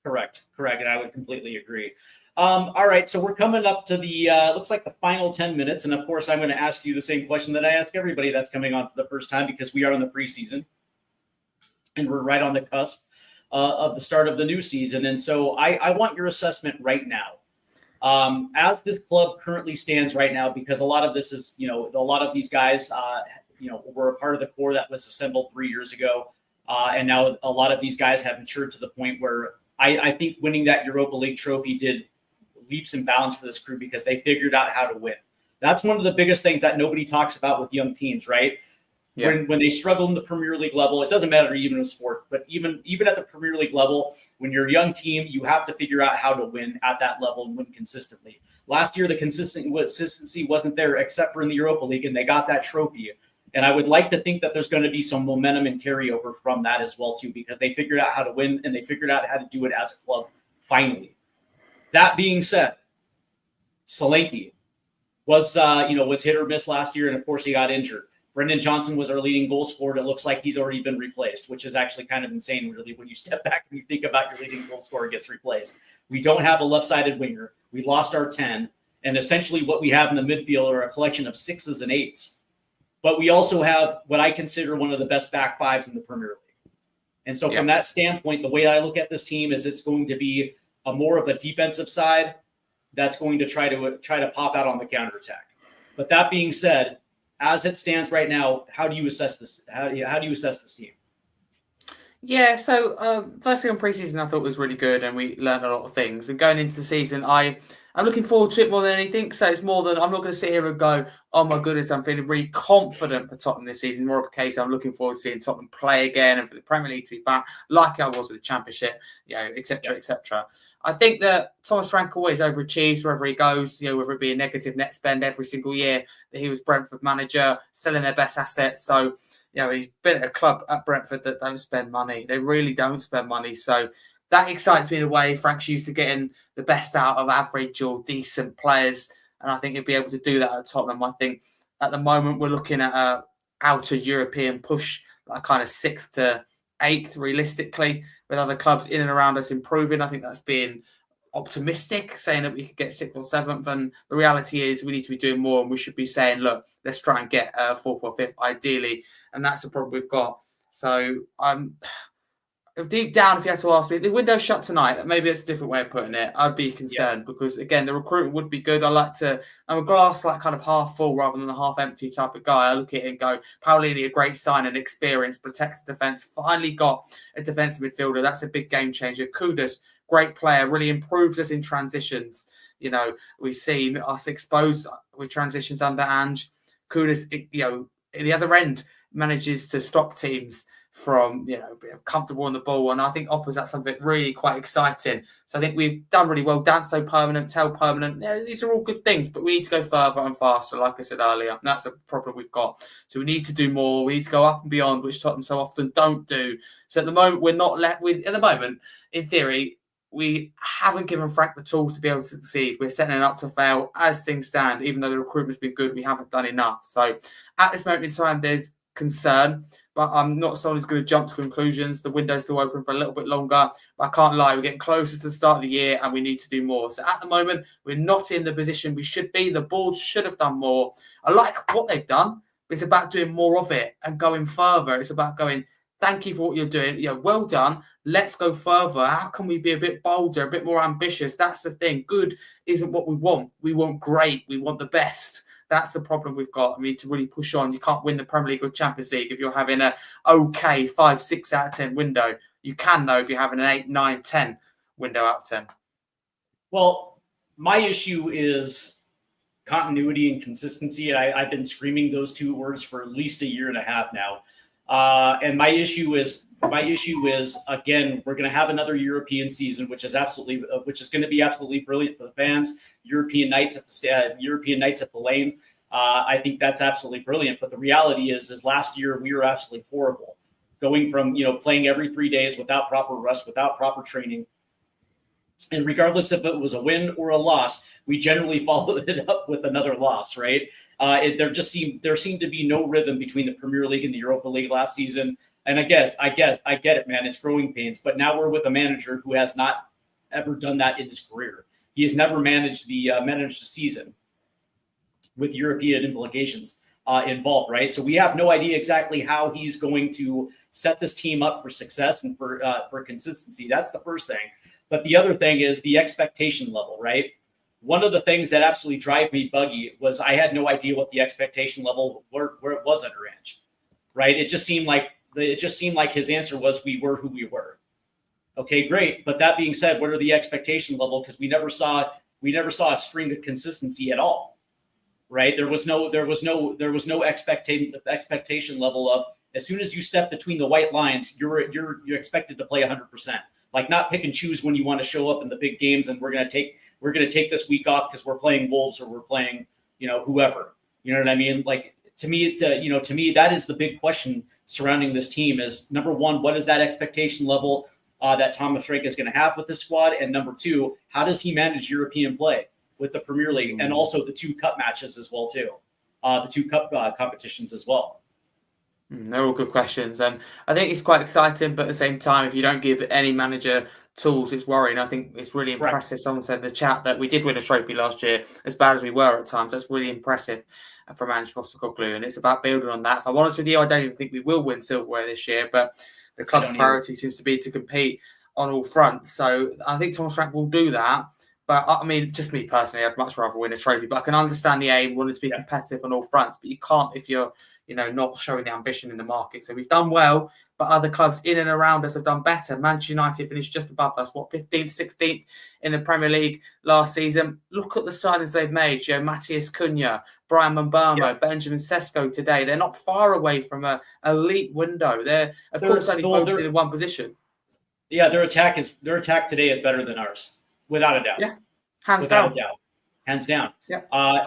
Correct. And I would completely agree. All right, so we're coming up to the looks like the final 10 minutes, and of course I'm going to ask you the same question that I ask everybody that's coming on for the first time, because we are in the preseason and we're right on the cusp of the start of the new season. And so I want your assessment right now, as this club currently stands right now, because a lot of this is, a lot of these guys were a part of the core that was assembled 3 years ago, and now a lot of these guys have matured to the point where I think winning that Europa League trophy did leaps and bounds for this crew, because they figured out how to win. That's one of the biggest things that nobody talks about with young teams, right? Yeah. When they struggle in the Premier League level, it doesn't matter even in sport, but even at the Premier League level, when you're a young team, you have to figure out how to win at that level and win consistently. Last year, the consistency wasn't there except for in the Europa League, and they got that trophy. And I would like to think that there's going to be some momentum and carryover from that as well, too, because they figured out how to win and they figured out how to do it as a club finally. That being said, Solanke was hit or miss last year, and of course he got injured. Brendan Johnson was our leading goal scorer. It looks like he's already been replaced, which is actually kind of insane, really, when you step back and you think about your leading goal scorer gets replaced. We don't have a left-sided winger. We lost our 10, and essentially what we have in the midfield are a collection of 6s and 8s. But we also have what I consider one of the best back 5s in the Premier League. And so from that standpoint, the way I look at this team is it's going to be a more of a defensive side that's going to try to pop out on the counterattack. But that being said, as it stands right now, how do you assess this? How do you assess this team? Yeah, so firstly on preseason, I thought was really good, and we learned a lot of things. And going into the season, I'm looking forward to it more than anything. So it's more than I'm not going to sit here and go, oh my goodness, I'm feeling really confident for Tottenham this season. More of a case, I'm looking forward to seeing Tottenham play again and for the Premier League to be back, like I was with the Championship, et cetera, et cetera. I think that Thomas Frank always overachieves wherever he goes, whether it be a negative net spend every single year that he was Brentford manager, selling their best assets. So, he's been at a club at Brentford that don't spend money. They really don't spend money. So that excites me in a way. Frank's used to getting the best out of average or decent players, and I think he'll be able to do that at Tottenham. I think at the moment we're looking at a outer European push, like kind of 6th to 8th realistically, with other clubs in and around us improving. I think that's being optimistic, saying that we could get 6th or 7th. And the reality is we need to be doing more, and we should be saying, look, let's try and get 4th or 5th ideally. And that's the problem we've got. So deep down, if you had to ask me, if the window's shut tonight, maybe it's a different way of putting it, I'd be concerned because, again, the recruitment would be good. I'm a glass like kind of half full rather than a half empty type of guy. I look at it and go, Palhinha, a great sign and experience, protects the defence, finally got a defensive midfielder. That's a big game changer. Kudus, great player, really improves us in transitions. We've seen us exposed with transitions under Ange. Kudus, at the other end, manages to stop teams from being comfortable on the ball, and I think offers that something really quite exciting. So I think we've done really well. Danso permanent, Tell permanent. These are all good things, but we need to go further and faster, like I said earlier. And that's a problem we've got. So we need to do more. We need to go up and beyond, which Tottenham so often don't do. So at the moment, we're not left with. At the moment, in theory, we haven't given Frank the tools to be able to succeed. We're setting it up to fail as things stand. Even though the recruitment's been good, we haven't done enough. So at this moment in time, there's concern, but I'm not someone who's going to jump to conclusions. The window's still open for a little bit longer, but I can't lie, we're getting closer to the start of the year and we need to do more. So at the moment, we're not in the position we should be. The board should have done more. I like what they've done, but it's about doing more of it and going further. It's about going, thank you for what you're doing. Yeah, well done. Let's go further. How can we be a bit bolder, a bit more ambitious? That's the thing. Good isn't what we want. We want great. We want the best. That's the problem we've got. I mean, to really push on, you can't win the Premier League or Champions League if you're having a okay 5, 6 out of 10 window. You can, though, if you're having an 8, 9, 10 window out of 10. Well, my issue is continuity and consistency. I've been screaming those two words for at least a year and a half now. And my issue is again, we're going to have another European season, which is going to be absolutely brilliant for the fans. European nights at the Lane. I think that's absolutely brilliant. But the reality is last year we were absolutely horrible, going from playing every 3 days without proper rest, without proper training, and regardless if it was a win or a loss, we generally followed it up with another loss. Right? There seemed to be no rhythm between the Premier League and the Europa League last season. And I get it, man. It's growing pains. But now we're with a manager who has not ever done that in his career. He has never managed the season with European implications involved, right? So we have no idea exactly how he's going to set this team up for success and for consistency. That's the first thing. But the other thing is the expectation level, right? One of the things that absolutely drive me buggy was I had no idea what the expectation level where it was under Ange, right? It just seemed like his answer was we were who we were. Okay, great. But that being said, what are the expectation level? Because we never saw a string of consistency at all, right? There was no expectation level of as soon as you step between the white lines, you're expected to play 100%. Like not pick and choose when you want to show up in the big games, and we're gonna take this week off because we're playing Wolves or we're playing whoever. You know what I mean? Like to me, that is the big question surrounding this team. Is number one, what is that expectation level that Thomas Frank is going to have with this squad, and number two, how does he manage European play with the Premier League and also the 2 cup matches as well too, the 2 cup competitions as well. They're all good questions, and I think it's quite exciting. But at the same time, if you don't give any manager tools, it's worrying. I think it's really impressive. Right. Someone said in the chat that we did win a trophy last year, as bad as we were at times. That's really impressive from Ange Postecoglou, and it's about building on that. If I'm honest with you, I don't even think we will win silverware this year, but the club's priority seems to be to compete on all fronts. So I think Thomas Frank will do that. But I mean, just me personally, I'd much rather win a trophy. But I can understand the aim, wanting to be competitive on all fronts. But you can't if you're, not showing the ambition in the market. So we've done well, but other clubs in and around us have done better. Manchester United finished just above us, 15th, 16th in the Premier League last season. Look at the signings they've made. Matthias Cunha, Brian Mbeumo, Benjamin Sesko today. They're not far away from an elite window. They're course only focusing in one position. Yeah, their attack today is better than ours, without a doubt. Yeah, hands down. Yeah.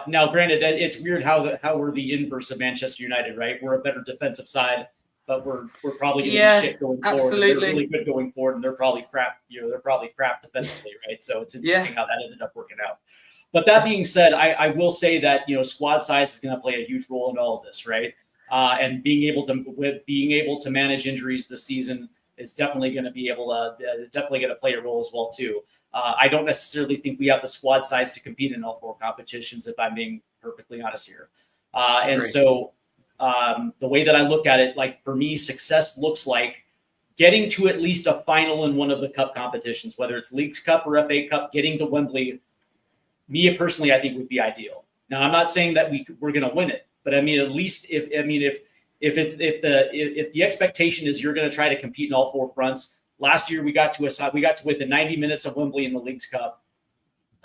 Now, granted, that it's weird how we're the inverse of Manchester United, right? We're a better defensive side, but we're probably going to be shit going forward. Absolutely. They're really good going forward, and they're probably crap. They're probably crap defensively, right? So it's interesting how that ended up working out. But that being said, I will say that squad size is going to play a huge role in all of this, right? And being able to manage injuries this season is definitely going to play a role as well too. I don't necessarily think we have the squad size to compete in all 4 competitions, if I'm being perfectly honest here. So the way that I look at it, like for me, success looks like getting to at least a final in one of the cup competitions, whether it's Leagues Cup or FA Cup. Getting to Wembley, me personally, I think would be ideal. Now, I'm not saying that we're going to win it, but I mean, at least if the expectation is you're going to try to compete in all 4 fronts. Last year we got to within 90 minutes of Wembley in the Leagues Cup,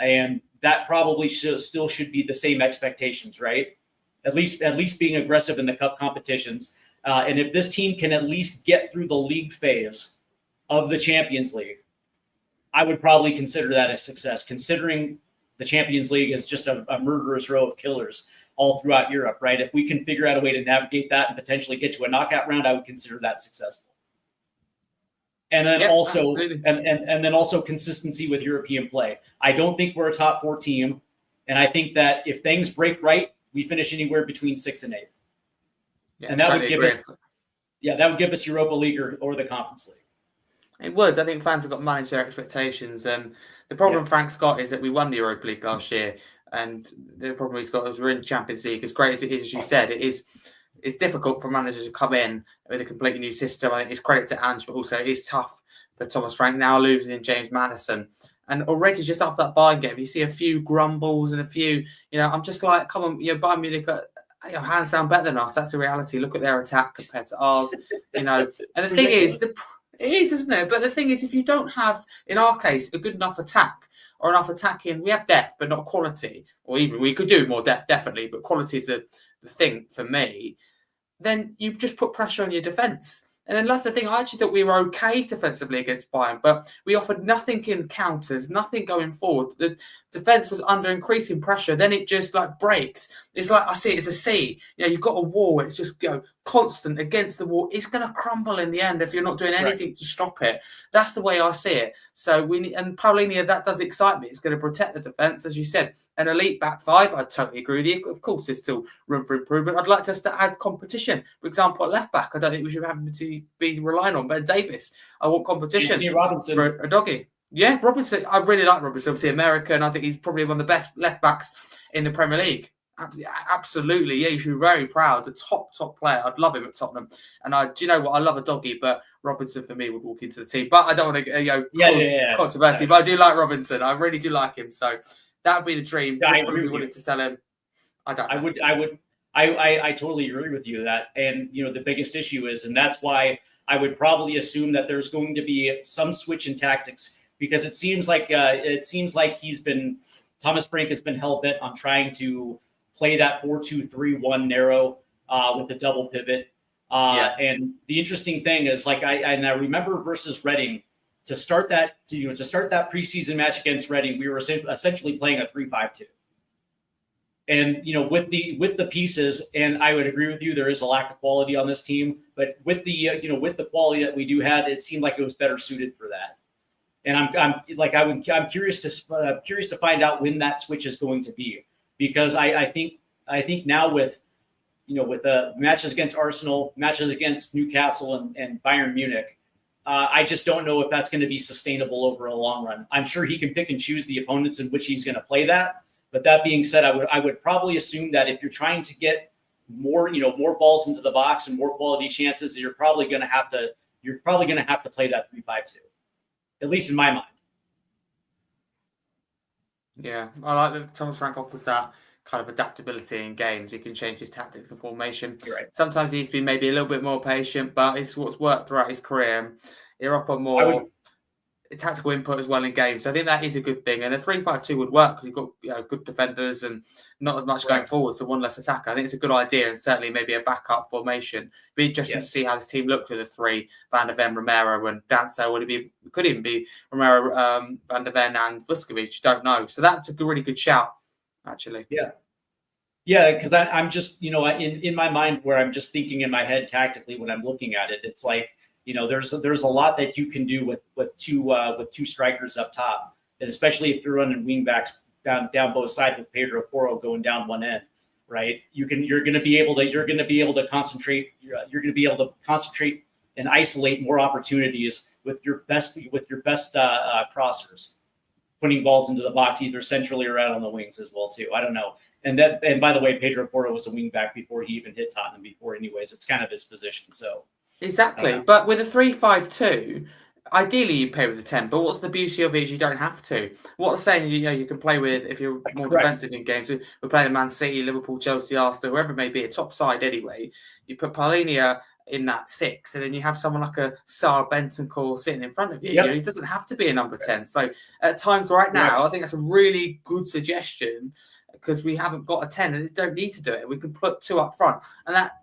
and that probably still should be the same expectations, right? At least being aggressive in the cup competitions. And if this team can at least get through the league phase of the Champions League, I would probably consider that a success, considering the Champions League is just a murderous row of killers all throughout Europe, right? If we can figure out a way to navigate that and potentially get to a knockout round, I would consider that successful. And then also absolutely. and then also consistency with European play. I don't think we're a top 4 team, and I think that if things break right, we finish anywhere between 6th and 8th. Yeah, And that totally would give agree. us that would give us Europa League or the Conference League. It would. I think fans have got to manage their expectations. The problem Frank's got is that we won the Europa League last year, and the problem he's got is we're in Champions League. As great as it is, as you said, it's difficult for managers to come in with a completely new system. I think it's credit to Ange, but also it is tough for Thomas Frank now losing James Maddison. And already just after that Bayern game, you see a few grumbles and a few, I'm just like, come on, Bayern Munich hands down better than us. That's the reality. Look at their attack compared to ours, And the thing is, it is, isn't it? But the thing is, if you don't have, in our case, a good enough attack or enough attacking, we have depth, but not quality. Or even we could do more depth, definitely, but quality is the thing for me. Then you just put pressure on your defence. And then that's the thing. I actually thought we were okay defensively against Bayern, but we offered nothing in counters, nothing going forward. The defence was under increasing pressure. Then it just breaks. It's like I see it as a sea. You've got a wall. It's just constant against the wall. It's going to crumble in the end if you're not doing anything to stop it. That's the way I see it. So and Palhinha, that does excite me. It's going to protect the defence, as you said. An elite back five, I totally agree with you. Of course, there's still room for improvement. I'd like us to add competition. For example, at left back, I don't think we should have to be relying on Ben Davis. I want competition Anthony Robinson for a doggy. Yeah, Robinson. I really like Robinson. Obviously, American. I think he's probably one of the best left backs in the Premier League. Absolutely, yeah. You should be very proud. The top player. I'd love him at Tottenham. And do you know what? I love a doggy, but Robinson for me would walk into the team. But I don't want to cause controversy. But I do like Robinson. I really do like him. So that would be the dream. Yeah, I would wanted to sell him. I don't know. I totally agree with you that. And the biggest issue is, and that's why I would probably assume that there's going to be some switch in tactics, because it seems like Thomas Frank has been hell bent on trying to play that 4-2-3-1 narrow with a double pivot. And the interesting thing is, I remember versus Reading, to start that preseason match against Reading, we were essentially playing a 3-5-2. And with the pieces, and I would agree with you, there is a lack of quality on this team, but with the quality that we do have, it seemed like it was better suited for that. And I'm curious to find out when that switch is going to be, because I think now with matches against Arsenal, matches against Newcastle and Bayern Munich, I just don't know if that's going to be sustainable over a long run. I'm sure he can pick and choose the opponents in which he's going to play that. But that being said, I would probably assume that if you're trying to get more balls into the box and more quality chances, you're probably going to have to play that 3-5-2. At least in my mind. Yeah, I like that Thomas Frank offers that kind of adaptability in games. He can change his tactics and formation. You're right. Sometimes he needs to be maybe a little bit more patient, but it's what's worked throughout his career. He'll offer more tactical input as well in games. So I think that is a good thing. And a 3-5-2 would work because you've got good defenders and not as much going forward, so one less attacker. I think it's a good idea, and certainly maybe a backup formation. Be interesting to see how this team looked with the three, Van der Ven, Romero, and Danso. Could even be Romero, Van der Ven, and Vuskovic. Don't know. So that's a really good shout, actually. Yeah, because I'm just, in my mind, where I'm just thinking in my head tactically when I'm looking at it, it's like, there's a lot that you can do with two strikers up top, and especially if you're running wing backs down both sides with Pedro Porro going down one end, right? You're going to be able to concentrate and isolate more opportunities with your best crossers, putting balls into the box either centrally or out on the wings as well too. I don't know. And by the way, Pedro Porro was a wing back before he even hit Tottenham before. Anyways, it's kind of his position. So. Exactly. But with a 3-5-2, ideally you play with a 10. But what's the beauty of it is you don't have to. What I'm saying, you can play with, if you're more defensive in games, we're playing Man City, Liverpool, Chelsea, Arsenal, whoever it may be, a top side anyway. You put Palhinha in that 6, and then you have someone like a Sarr Bentancur sitting in front of you. He doesn't have to be a number 10. So at times right now, I think that's a really good suggestion, because we haven't got a 10 and don't need to do it. We can put 2 up front, and that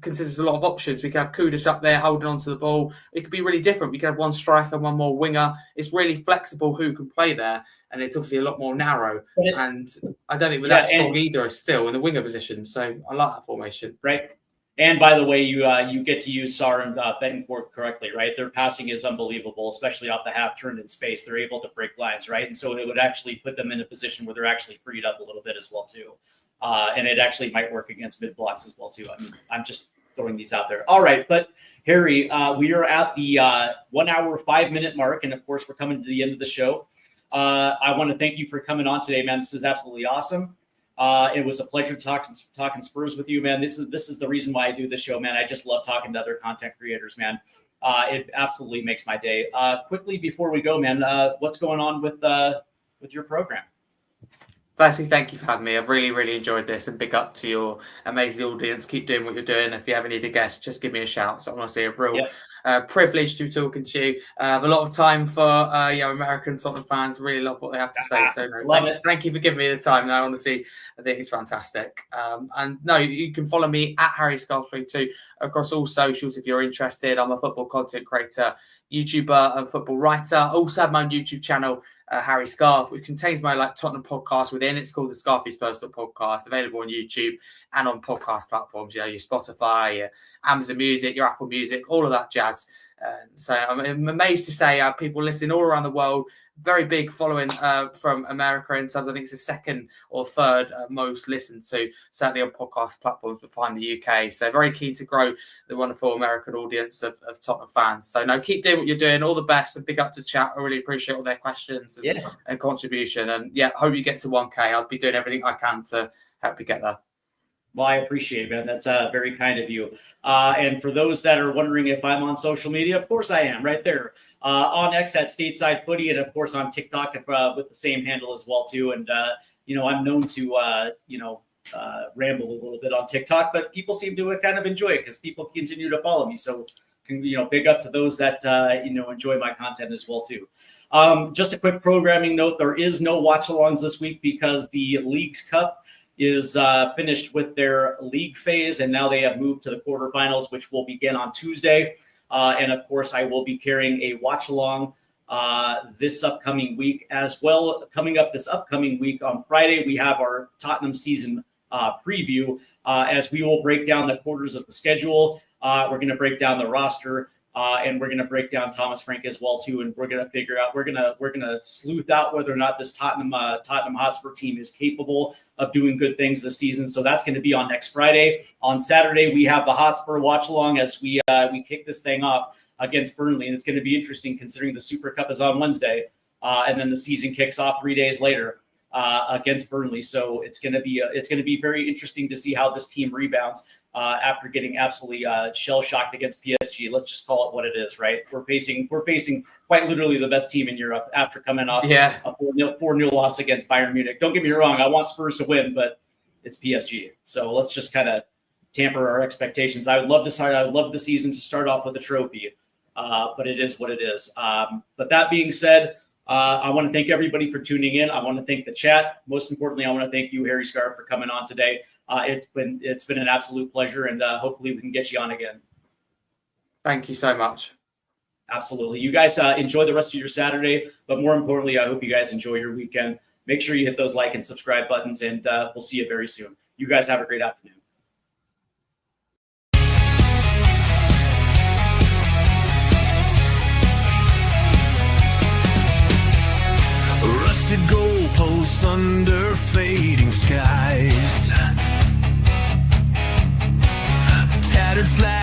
considers a lot of options. We could have Kudus up there holding onto the ball. It could be really different. We could have one striker, one more winger. It's really flexible who can play there, and it's obviously a lot more narrow. And I don't think we're that strong either still in the winger position. So I like that formation. Right. And by the way, you get to use Sarr and Betancourt correctly, right? Their passing is unbelievable, especially off the half turned in space. They're able to break lines, right? And so it would actually put them in a position where they're actually freed up a little bit as well too. And it actually might work against mid blocks as well too. I mean, I'm just throwing these out there. All right, but Harry, we are at the 1 hour 5 minute mark, and of course we're coming to the end of the show. I want to thank you for coming on today, man. This is absolutely awesome. It was a pleasure talking Spurs with you, man. This is the reason why I do this show, man. I just love talking to other content creators, man. It absolutely makes my day. Quickly before we go, man, what's going on with your program? Firstly, thank you for having me. I've really, really enjoyed this, and big up to your amazing audience. Keep doing what you're doing. If you have any other guests, just give me a shout. So I want to say a real privilege to be talking to you. I have a lot of time for American Tottenham fans. Really love what they have to say. So thank you for giving me the time. No, honestly, I think it's fantastic. And no, you can follow me at Harry Scarfey too across all socials if you're interested. I'm a football content creator, YouTuber, and football writer. I also have my own YouTube channel, Harry Scarf, which contains my Tottenham podcast within. It's called the Scarfey Spurs podcast, available on YouTube and on podcast platforms. Your Spotify, your Amazon Music, your Apple Music, all of that jazz. So I'm amazed to say people listening all around the world. Very big following from America in terms. I think it's the second or third most listened to, certainly on podcast platforms behind the UK. So very keen to grow the wonderful American audience of Tottenham fans. So no, keep doing what you're doing. All the best, and big up to chat. I really appreciate all their questions and contribution. And hope you get to 1K. I'll be doing everything I can to help you get there. Well, I appreciate it, man. That's very kind of you. And for those that are wondering if I'm on social media, of course I am, right there. On X at Stateside Footy, and of course on TikTok with the same handle as well too. And I'm known to ramble a little bit on TikTok, but people seem to kind of enjoy it because people continue to follow me. So big up to those that enjoy my content as well too. Just a quick programming note: there is no watch-alongs this week because the Leagues Cup is finished with their league phase, and now they have moved to the quarterfinals, which will begin on Tuesday. And of course, I will be carrying a watch along this upcoming week as well. Coming up this upcoming week on Friday, we have our Tottenham season preview as we will break down the quarters of the schedule. We're going to break down the roster, and we're going to break down Thomas Frank as well too. And we're going to figure out, we're going to sleuth out whether or not this Tottenham Hotspur team is capable of doing good things this season. So that's going to be on next Friday. On Saturday, we have the Hotspur watch along as we kick this thing off against Burnley, and it's going to be interesting considering the Super Cup is on Wednesday, and then the season kicks off 3 days later against Burnley. So it's going to be very interesting to see how this team rebounds after getting absolutely shell shocked against PSG. Let's just call it what it is, right? We're facing quite literally the best team in Europe after coming off a 4-0 loss against Bayern Munich. Don't get me wrong, I want Spurs to win, but it's PSG. So let's just kind of tamper our expectations. I would love the season to start off with a trophy, but it is what it is. But that being said, I want to thank everybody for tuning in. I want to thank the chat. Most importantly, I want to thank you, Harry Scarf, for coming on today. It's been an absolute pleasure, and hopefully we can get you on again. Thank you so much. Absolutely. You guys enjoy the rest of your Saturday, but more importantly, I hope you guys enjoy your weekend. Make sure you hit those like and subscribe buttons, and we'll see you very soon. You guys have a great afternoon. Rusted goalposts under fading skies, tattered flag